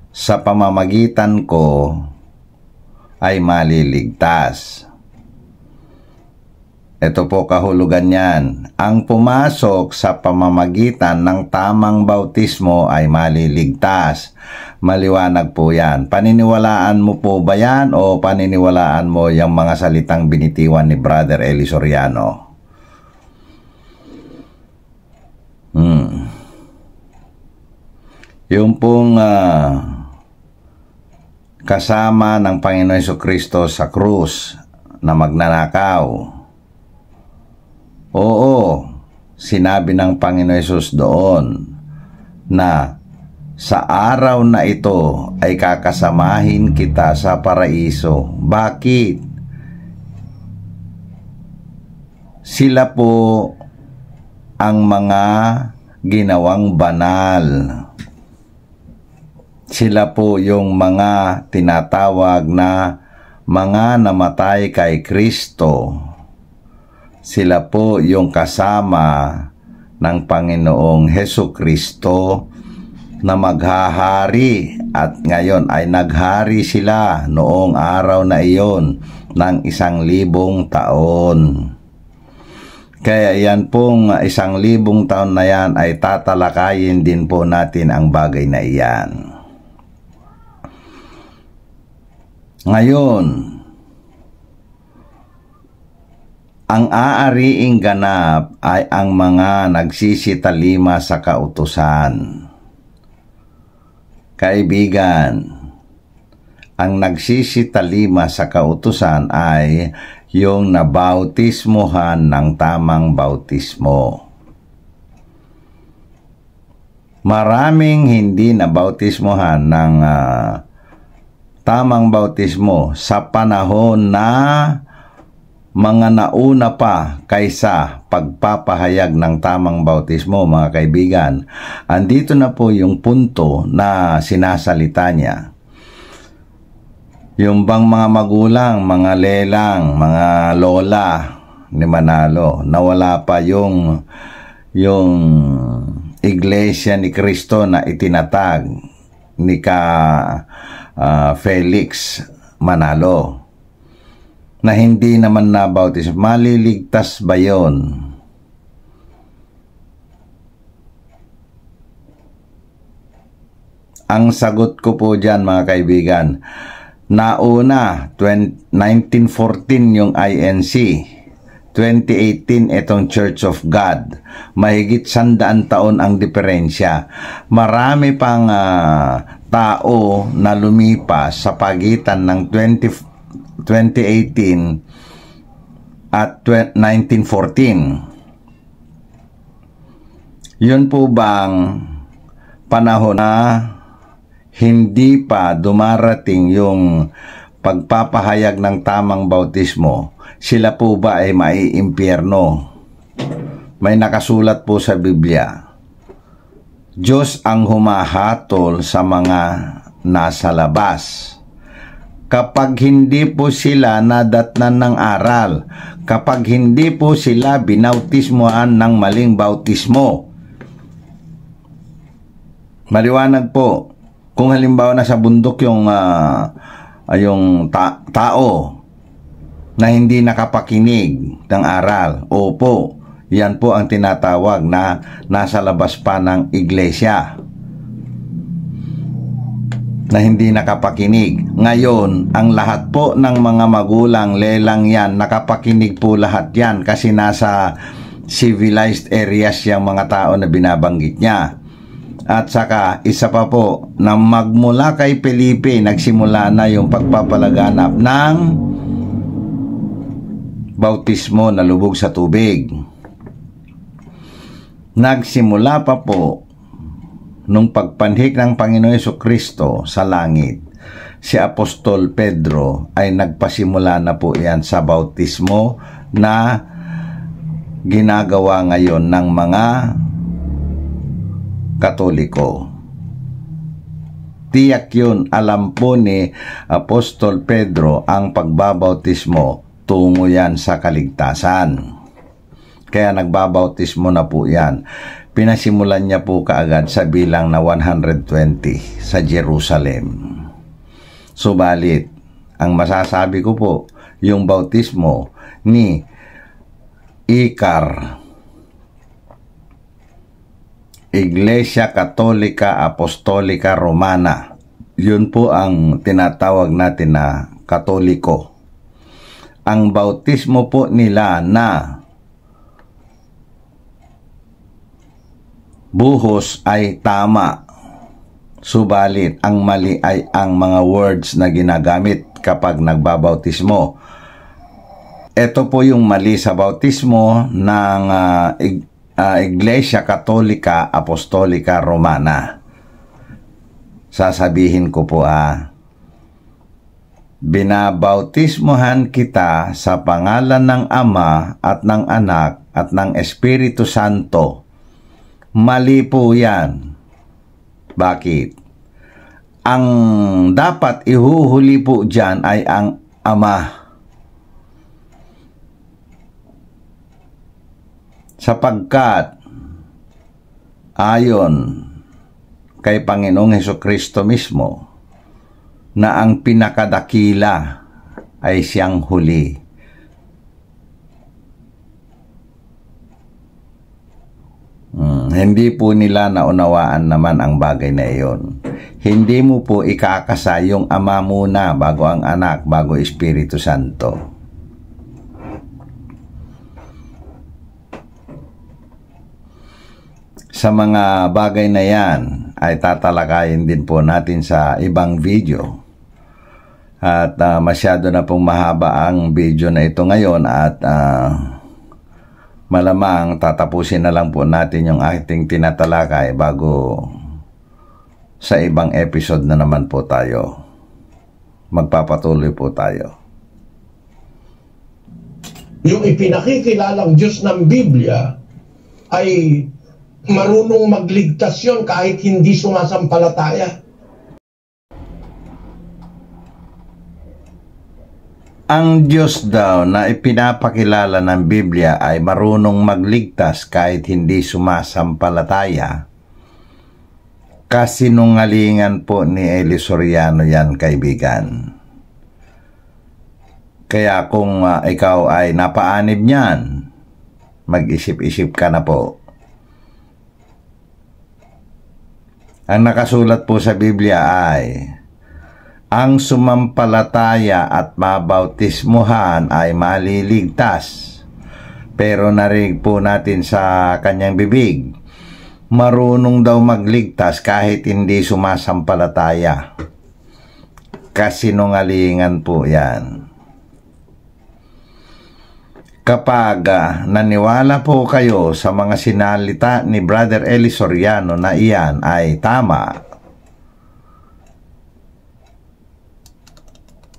sa pamamagitan ko ay maliligtas. Ito po kahulugan niyan. Ang pumasok sa pamamagitan ng tamang bautismo ay maliligtas. Maliwanag po yan. Paniniwalaan mo po ba yan o paniniwalaan mo yung mga salitang binitiwan ni Brother Eli Soriano? Yung pong kasama ng Panginoon Jesucristo sa krus na magnanakaw. Oo, sinabi ng Panginoon Jesus doon na sa araw na ito ay kakasamahin kita sa paraiso. Bakit? Sila po ang mga ginawang banal. Sila po yung mga tinatawag na mga namatay kay Kristo. Sila po yung kasama ng Panginoong Hesukristo na maghahari, at ngayon ay naghari sila noong araw na iyon ng 1,000 taon. Kaya yan pong 1,000 taon na yan ay tatalakayin din po natin ang bagay na iyan. Ngayon, ang aariing ganap ay ang mga nagsisitalima sa kautusan. Kaibigan, ang nagsisitalima sa kautusan ay yung nabautismohan ng tamang bautismo. Maraming hindi nabautismohan ng tamang bautismo sa panahon na mga nauna pa kaysa pagpapahayag ng tamang bautismo, mga kaibigan. Andito na po yung punto na sinasalita niya. Yung bang mga magulang, mga lelang, mga lola ni Manalo, nawala pa yung Iglesia ni Cristo na itinatag ni Felix Manalo, na hindi naman nabautismo, maliligtas ba yun? Ang sagot ko po dyan, mga kaibigan, nauna 1914 yung INC, 2018 itong Church of God. Mahigit 100 taon ang diferensya. Marami pang tao na lumipas sa pagitan ng 2018 at 1914. Yun po bang panahon na hindi pa dumarating yung pagpapahayag ng tamang bautismo, sila po ba ay maiimpyerno? May nakasulat po sa Biblia, Diyos ang humahatol sa mga nasa labas. Kapag hindi po sila nadatnan ng aral, kapag hindi po sila binautismoan ng maling bautismo. Maliwanag po, kung halimbawa na sa bundok yung tao na hindi nakapakinig ng aral, opo, yan po ang tinatawag na nasa labas pa ng iglesia, na hindi nakapakinig. Ngayon, ang lahat po ng mga magulang, lelang yan, nakapakinig po lahat yan kasi nasa civilized areas yung mga tao na binabanggit niya. At saka, isa pa po, na magmula kay Felipe, nagsimula na yung pagpapalaganap ng bautismo na lubog sa tubig. Nagsimula pa po nung pagpanhik ng Panginoon Jesucristo sa langit. Si Apostol Pedro ay nagpasimula na po yan sa bautismo na ginagawa ngayon ng mga Katoliko. Tiyak yun, alam po ni Apostol Pedro ang pagbabautismo, tungo yan sa kaligtasan. Kaya nagbabautismo na po yan. Pinasimulan niya po kaagad sa bilang na 120 sa Jerusalem. Subalit, ang masasabi ko po, yung bautismo ni Icar, Iglesia Katolika Apostolika Romana, yun po ang tinatawag natin na Katoliko. Ang bautismo po nila na buhos ay tama, subalit ang mali ay ang mga words na ginagamit kapag nagbabautismo. Ito po yung mali sa bautismo ng Iglesia Katolika Apostolika Romana. Sasabihin ko po binabautismohan kita sa pangalan ng Ama at ng Anak at ng Espiritu Santo. Mali po yan. Bakit? Ang dapat ihuhuli po dyan ay ang Ama. Sapagkat ayon kay Panginoong Hesukristo mismo na ang pinakadakila ay siyang huli. Hindi po nila naunawaan naman ang bagay na iyon. Hindi mo po ikakasa yung Ama muna bago ang Anak, bago Espiritu Santo. Sa mga bagay na yan ay tatalakayin din po natin sa ibang video. At masyado na pong mahaba ang video na ito ngayon at malamang tatapusin na lang po natin yung ating tinatalakay bago sa ibang episode na naman po tayo. Magpapatuloy po tayo. Yung ipinakikilalang Diyos ng Biblia ay marunong magligtas yun kahit hindi sumasampalataya. Ang Diyos daw na ipinapakilala ng Biblia ay marunong magligtas kahit hindi sumasampalataya. Kasinungalingan po ni Eli Soriano yan, kaibigan. Kaya kung ikaw ay napaanib niyan, mag-isip-isip ka na po. Ang nakasulat po sa Biblia ay, ang sumampalataya at mabautismuhan ay maliligtas. Pero narinig po natin sa kanyang bibig, marunong daw magligtas kahit hindi sumasampalataya. Kasinungalingan po yan. Kapag naniwala po kayo sa mga sinalita ni Brother Eli Soriano na iyan ay tama,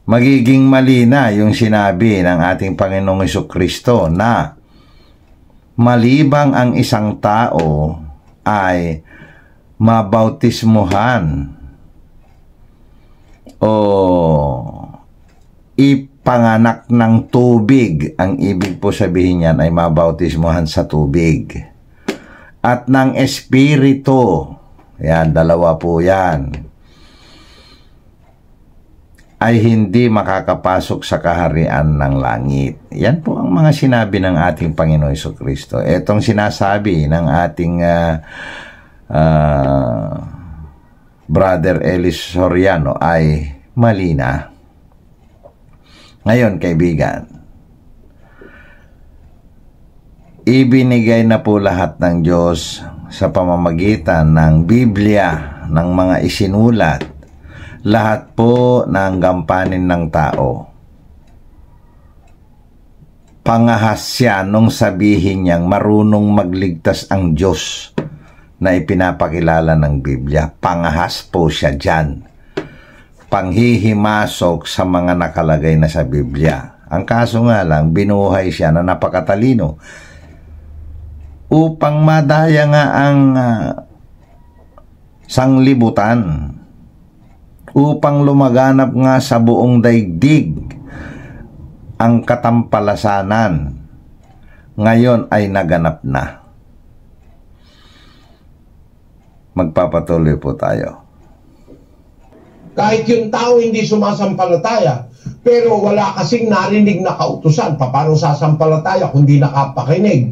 magiging mali na yung sinabi ng ating Panginoong Jesucristo na malibang ang isang tao ay mabautismuhan o ipanganak ng tubig. Ang ibig po sabihin niyan ay mabautismuhan sa tubig. At ng Espiritu, yan, dalawa po yan, ay hindi makakapasok sa kaharian ng langit. Yan po ang mga sinabi ng ating Panginoon Jesucristo. Itong sinasabi ng ating Brother Eli Soriano ay mali na. Ngayon, kaibigan, ibinigay na po lahat ng Diyos sa pamamagitan ng Biblia, ng mga isinulat, lahat po ng gampanin ng tao. Pangahas siya nung sabihin niyang marunong magligtas ang Diyos na ipinapakilala ng Biblia. Pangahas po siya dyan. Panghihimasok sa mga nakalagay na sa Biblia. Ang kaso nga lang, binuhay siya na napakatalino upang madaya nga ang sanglibutan, upang lumaganap nga sa buong daigdig ang katampalasanan. Ngayon ay naganap na. Magpapatuloy po tayo. Kahit yung tao hindi sumasampalataya, pero wala kasing narinig na kautusan. Paano sasampalataya kung di nakapakinig?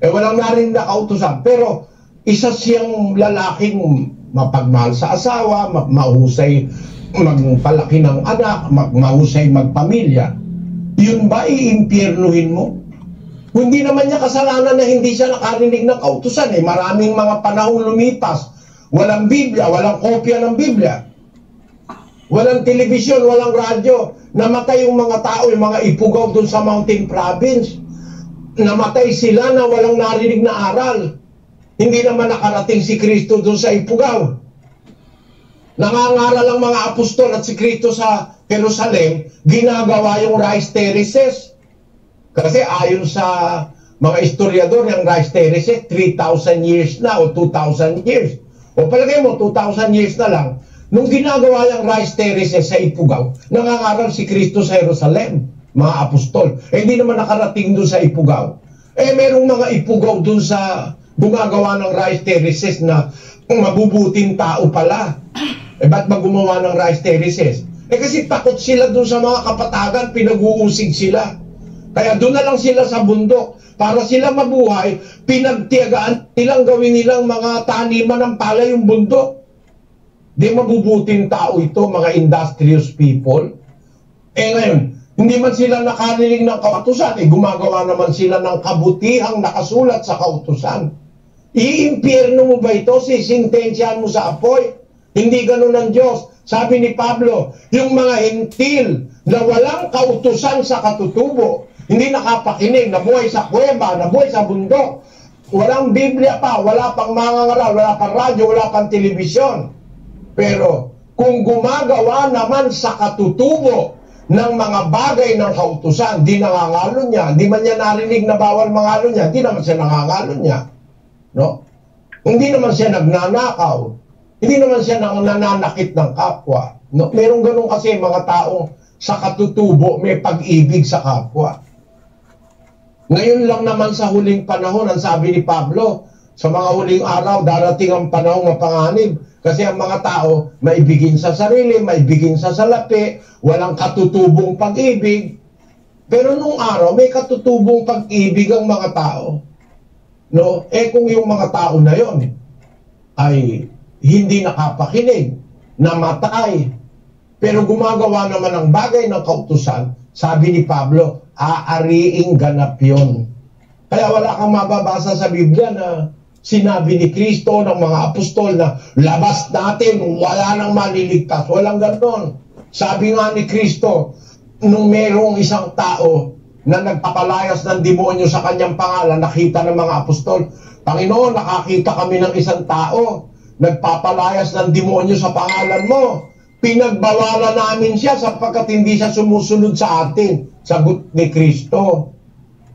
Walang narinig na kautusan. Pero isa siyang lalaking mapagmahal sa asawa, mahusay magpalaki ng anak, mahusay magpamilya. Yun ba iimpyernuhin mo? Hindi naman niya kasalanan na hindi siya nakarinig ng kautusan. Maraming mga panahon lumipas. Walang Biblia, walang kopya ng Biblia. Walang telebisyon, walang radyo. Namatay yung mga tao, yung mga ipugaw dun sa Mountain Province. Namatay sila na walang narinig na aral. Hindi naman nakarating si Kristo doon sa Ipugaw. Nangangaral ang mga apostol at si Kristo sa Jerusalem, ginagawa yung rice terraces. Kasi ayon sa mga historiador, yung rice terraces, 3,000 years na o 2,000 years. O palagay mo, 2,000 years na lang. Nung ginagawa yung rice terraces sa Ipugaw, nangangaral si Kristo sa Jerusalem, mga apostol. Hindi naman nakarating doon sa Ipugaw. Merong mga Ipugaw doon sa gumagawa ng rice terraces na mabubuting tao pala. Ba't ba gumawa ng rice terraces? Kasi takot sila dun sa mga kapatagan, pinag-uusig sila. Kaya doon na lang sila sa bundok. Para sila mabuhay, pinagtiyagaan nilang gawin nilang mga taniman ng palay yung bundok. Di mabubuting tao ito, mga industrious people. Ngayon, hindi man sila nakarinig ng kautusan, gumagawa naman sila ng kabutihang nakasulat sa kautusan. Iimpyerno mo ba ito? Sisintensyahan mo sa apoy? Hindi ganun ang Diyos. Sabi ni Pablo, yung mga hintil na walang kautusan sa katutubo, hindi nakapakinig, nabuhay sa kuweba, nabuhay sa bundok, walang Biblia pa, wala pang mangangaral, wala pang radyo, wala pang telebisyon. Pero kung gumagawa naman sa katutubo ng mga bagay ng kautusan, di nangangalo niya, di man niya narinig na bawal mangalo niya, di naman siya nangangalo niya. No? Hindi naman siya nagnanakaw. Hindi naman siya nananakit ng kapwa. No? Merong ganun kasi mga taong sa katutubo may pag-ibig sa kapwa. Ngayon lang naman sa huling panahon, ang sabi ni Pablo, sa mga huling araw, darating ang panahong mapanganib. Kasi ang mga tao, maibigin sa sarili, maibigin sa salapi, walang katutubong pag-ibig. Pero nung araw, may katutubong pag-ibig ang mga tao. No? Kung yung mga tao na yon ay hindi nakapakinig, namatay, pero gumagawa naman ng bagay ng kautusan, sabi ni Pablo, aariing ganap yun. Kaya wala kang mababasa sa Biblia na sinabi ni Kristo ng mga apostol na labas natin, wala nang maliligtas. Walang ganon. Sabi nga ni Kristo, nung merong isang tao na nagpapalayas ng demonyo sa kanyang pangalan, nakita ng mga apostol, Panginoon, nakakita kami ng isang tao, nagpapalayas ng demonyo sa pangalan mo. Pinagbawalan namin siya sapagkat hindi siya sumusunod sa atin. Sagot ni Kristo,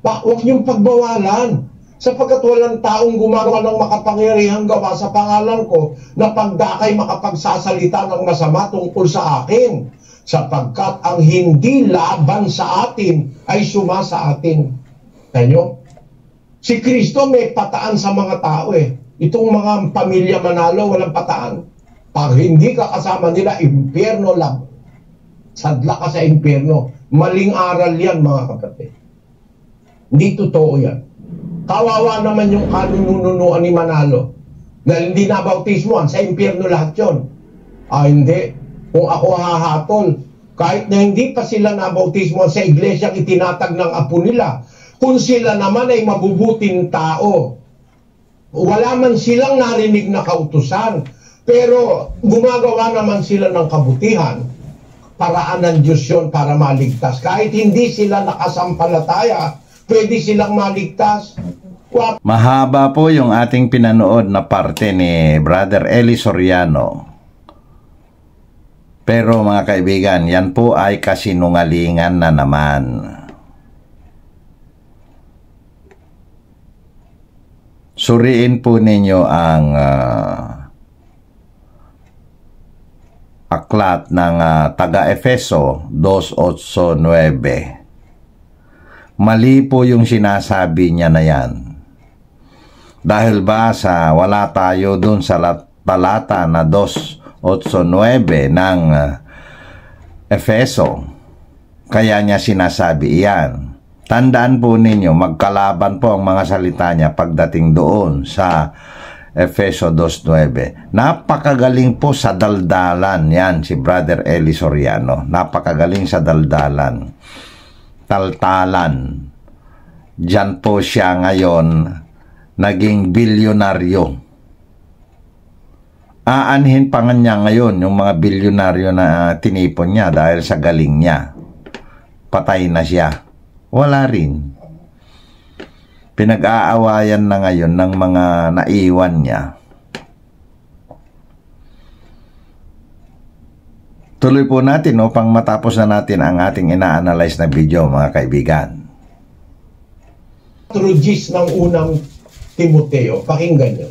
huwag niyong pagbawalan sapagkat walang taong gumagawa ng makapangyarihang gawa sa pangalan ko na pagdakay makapagsasalita ng masama tungkol sa akin, sapagkat ang hindi laban sa atin ay suma sa atin. Tanyo? Si Kristo may pataan sa mga tao eh. Itong mga pamilya Manalo, walang pataan. Pag hindi ka kasama nila, impyerno lang. Sadla ka sa impyerno. Maling aral yan, mga kapatid. Hindi totoo yan. Kawawa naman yung kanununuan ni Manalo. Dahil hindi nabautismoan, sa impyerno lahat yun. Hindi. Kung ako hahatol, kahit na hindi pa sila nabautismoan sa iglesia itinatag ng apo nila, kung sila naman ay mabubuting tao, wala man silang narinig na kautusan, pero gumagawa naman sila ng kabutihan, paraan ng Diyos yun para maligtas. Kahit hindi sila nakasampalataya, pwede silang maligtas. Mahaba po yung ating pinanood na parte ni Brother Eli Soriano. Pero mga kaibigan, yan po ay kasinungalingan na naman. Suriin po ninyo ang aklat ng taga-Efeso 2:8-9. Mali po yung sinasabi niya na yan. Dahil ba sa wala tayo dun sa talata na 2:8-9 ng Efeso, kaya niya sinasabi iyan. Tandaan po ninyo, magkalaban po ang mga salita niya pagdating doon sa Efeso 2:9. Napakagaling po sa daldalan yan si Brother Eli Soriano. Napakagaling sa daldalan. Taltalan. Diyan po siya ngayon naging bilyonaryo. Aanhin pa nga niya ngayon yung mga bilyonaryo na tinipon niya dahil sa galing niya. Patay na siya. Wala rin. Pinag-aawayan na ngayon ng mga naiwan niya. Tuloy po natin upang matapos na natin ang ating ina-analyze na video, mga kaibigan. Trugis ng unang Timoteo, pakinggan niyo.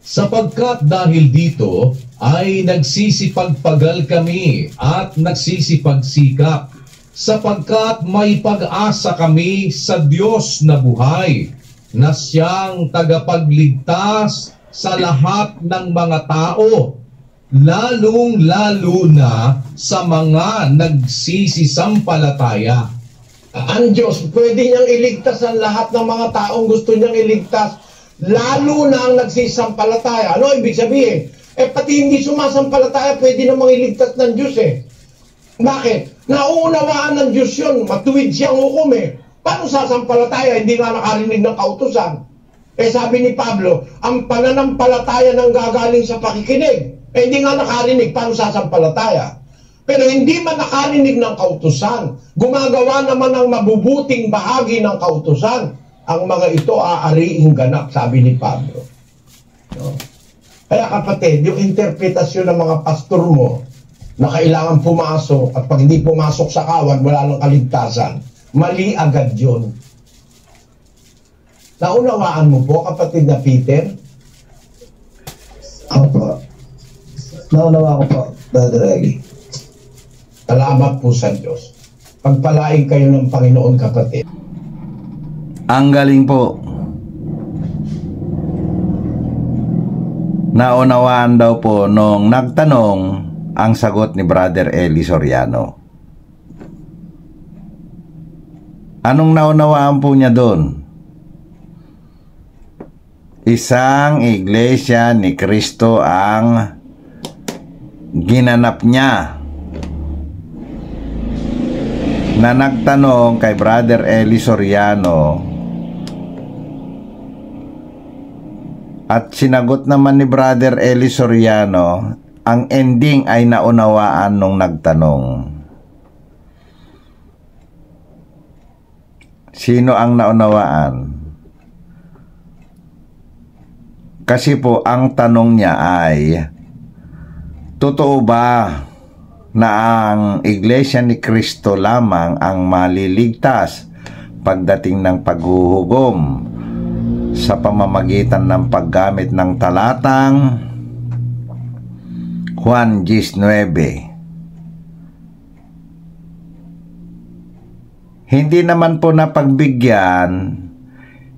Sapagkat dahil dito ay nagsisipagpagal kami at nagsisipagsikap, sapagkat may pag-asa kami sa Diyos na buhay, na siyang tagapagligtas sa lahat ng mga tao, lalong-lalo na sa mga nagsisisampalataya. Ang Diyos, pwede niyang iligtas ang lahat ng mga taong gusto niyang iligtas, lalo na ang nagsisampalataya. Ano ibig sabihin? Pati hindi sumasampalataya, pwede namang iligtas ng Diyos eh. Bakit? Nauunawaan ng Diyos yun, matuwid siyang hukom eh. Paano sasampalataya? Hindi nga nakarinig ng kautusan. Eh sabi ni Pablo, ang pananampalataya nang gagaling sa pakikinig. Eh hindi nga nakarinig, paano sasampalataya? Pero hindi man nakarinig ng kautusan, gumagawa naman ng mabubuting bahagi ng kautusan, ang mga ito aariing ganap, sabi ni Pablo. No? Kaya kapatid, yung interpretasyon ng mga pastor mo na kailangan pumasok at pag hindi pumasok sa kawan, wala nang kaligtasan, mali agad yun. Naunawaan mo po, kapatid na Peter? Opo. Naunawa ko po, Brother Eli. Salamat po sa Diyos. Pagpalain kayo ng Panginoon, kapatid. Ang galing po. Naunawaan daw po nung nagtanong ang sagot ni Brother Eli Soriano. Anong naunawaan po niya doon? Isang iglesia ni Kristo ang ginanap niya. Na nagtanong kay Brother Eli Soriano at sinagot naman ni Brother Eli Soriano, ang ending ay naunawaan nung nagtanong. Sino ang naunawaan? Kasi po ang tanong niya ay, totoo ba na ang Iglesia ni Kristo lamang ang maliligtas pagdating ng paghuhugom sa pamamagitan ng paggamit ng talatang Juan 19? Hindi naman po napagbigyan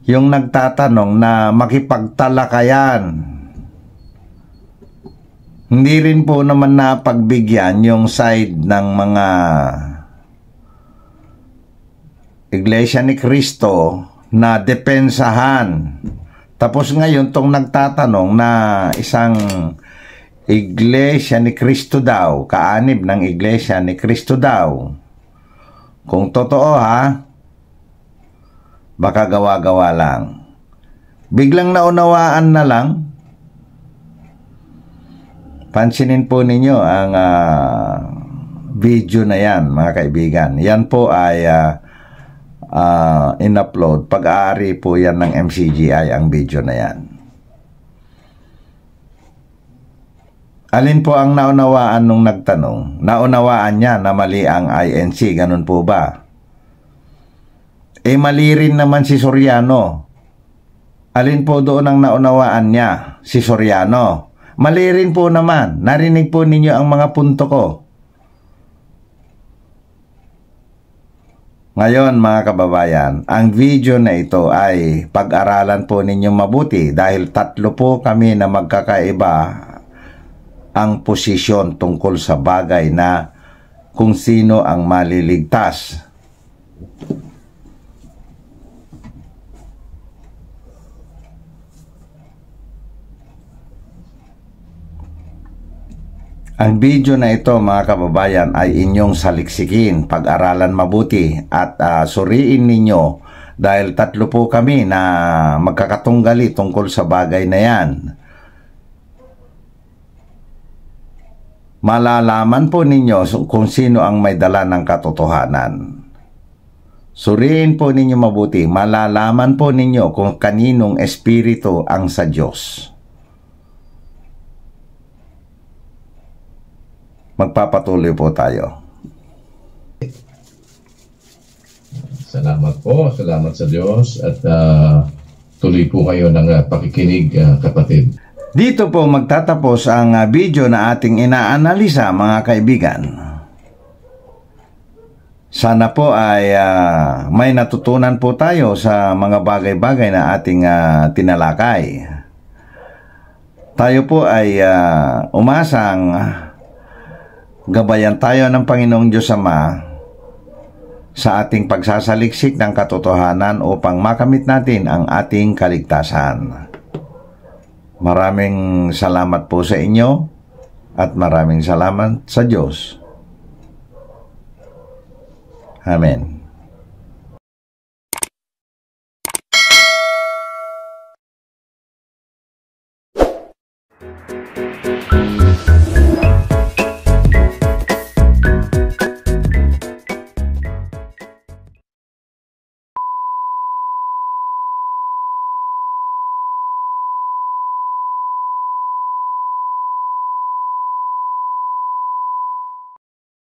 yung nagtatanong na makipagtalakayan. Hindi rin po naman napagbigyan yung side ng mga Iglesia ni Kristo na depensahan. Tapos ngayon tong nagtatanong na isang Iglesia ni Kristo daw, kaanib ng Iglesia ni Kristo daw. Kung totoo ha, baka gawa-gawa lang. Biglang naunawaan na lang. Pansinin po ninyo ang video na yan, mga kaibigan. Yan po ay in-upload. Pag-aari po yan ng MCGI ang video na yan. Alin po ang naunawaan nung nagtanong? Naunawaan niya na mali ang INC, ganun po ba? Eh mali rin naman si Soriano. Alin po doon ang naunawaan niya? Si Soriano. Mali rin po naman. Narinig po ninyo ang mga punto ko. Ngayon mga kababayan, ang video na ito ay pag-aralan po ninyo mabuti dahil tatlo po kami na magkakaiba ang posisyon tungkol sa bagay na kung sino ang maliligtas. Ang video na ito mga kababayan ay inyong saliksikin, pag-aralan mabuti at suriin ninyo dahil tatlo po kami na magkakatunggali tungkol sa bagay na yan. Malalaman po ninyo kung sino ang may dala ng katotohanan. Suriin po ninyo mabuti, malalaman po ninyo kung kaninong espiritu ang sa Diyos. Magpapatuloy po tayo. Salamat po, salamat sa Diyos at tuloy po kayo ng pakikinig, kapatid. Dito po magtatapos ang video na ating inaanalisa mga kaibigan. Sana po ay may natutunan po tayo sa mga bagay-bagay na ating tinalakay. Tayo po ay umasang gabayan tayo ng Panginoong Diyos Ama sa ating pagsasaliksik ng katotohanan upang makamit natin ang ating kaligtasan. Maraming salamat po sa inyo at maraming salamat sa Diyos. Amen.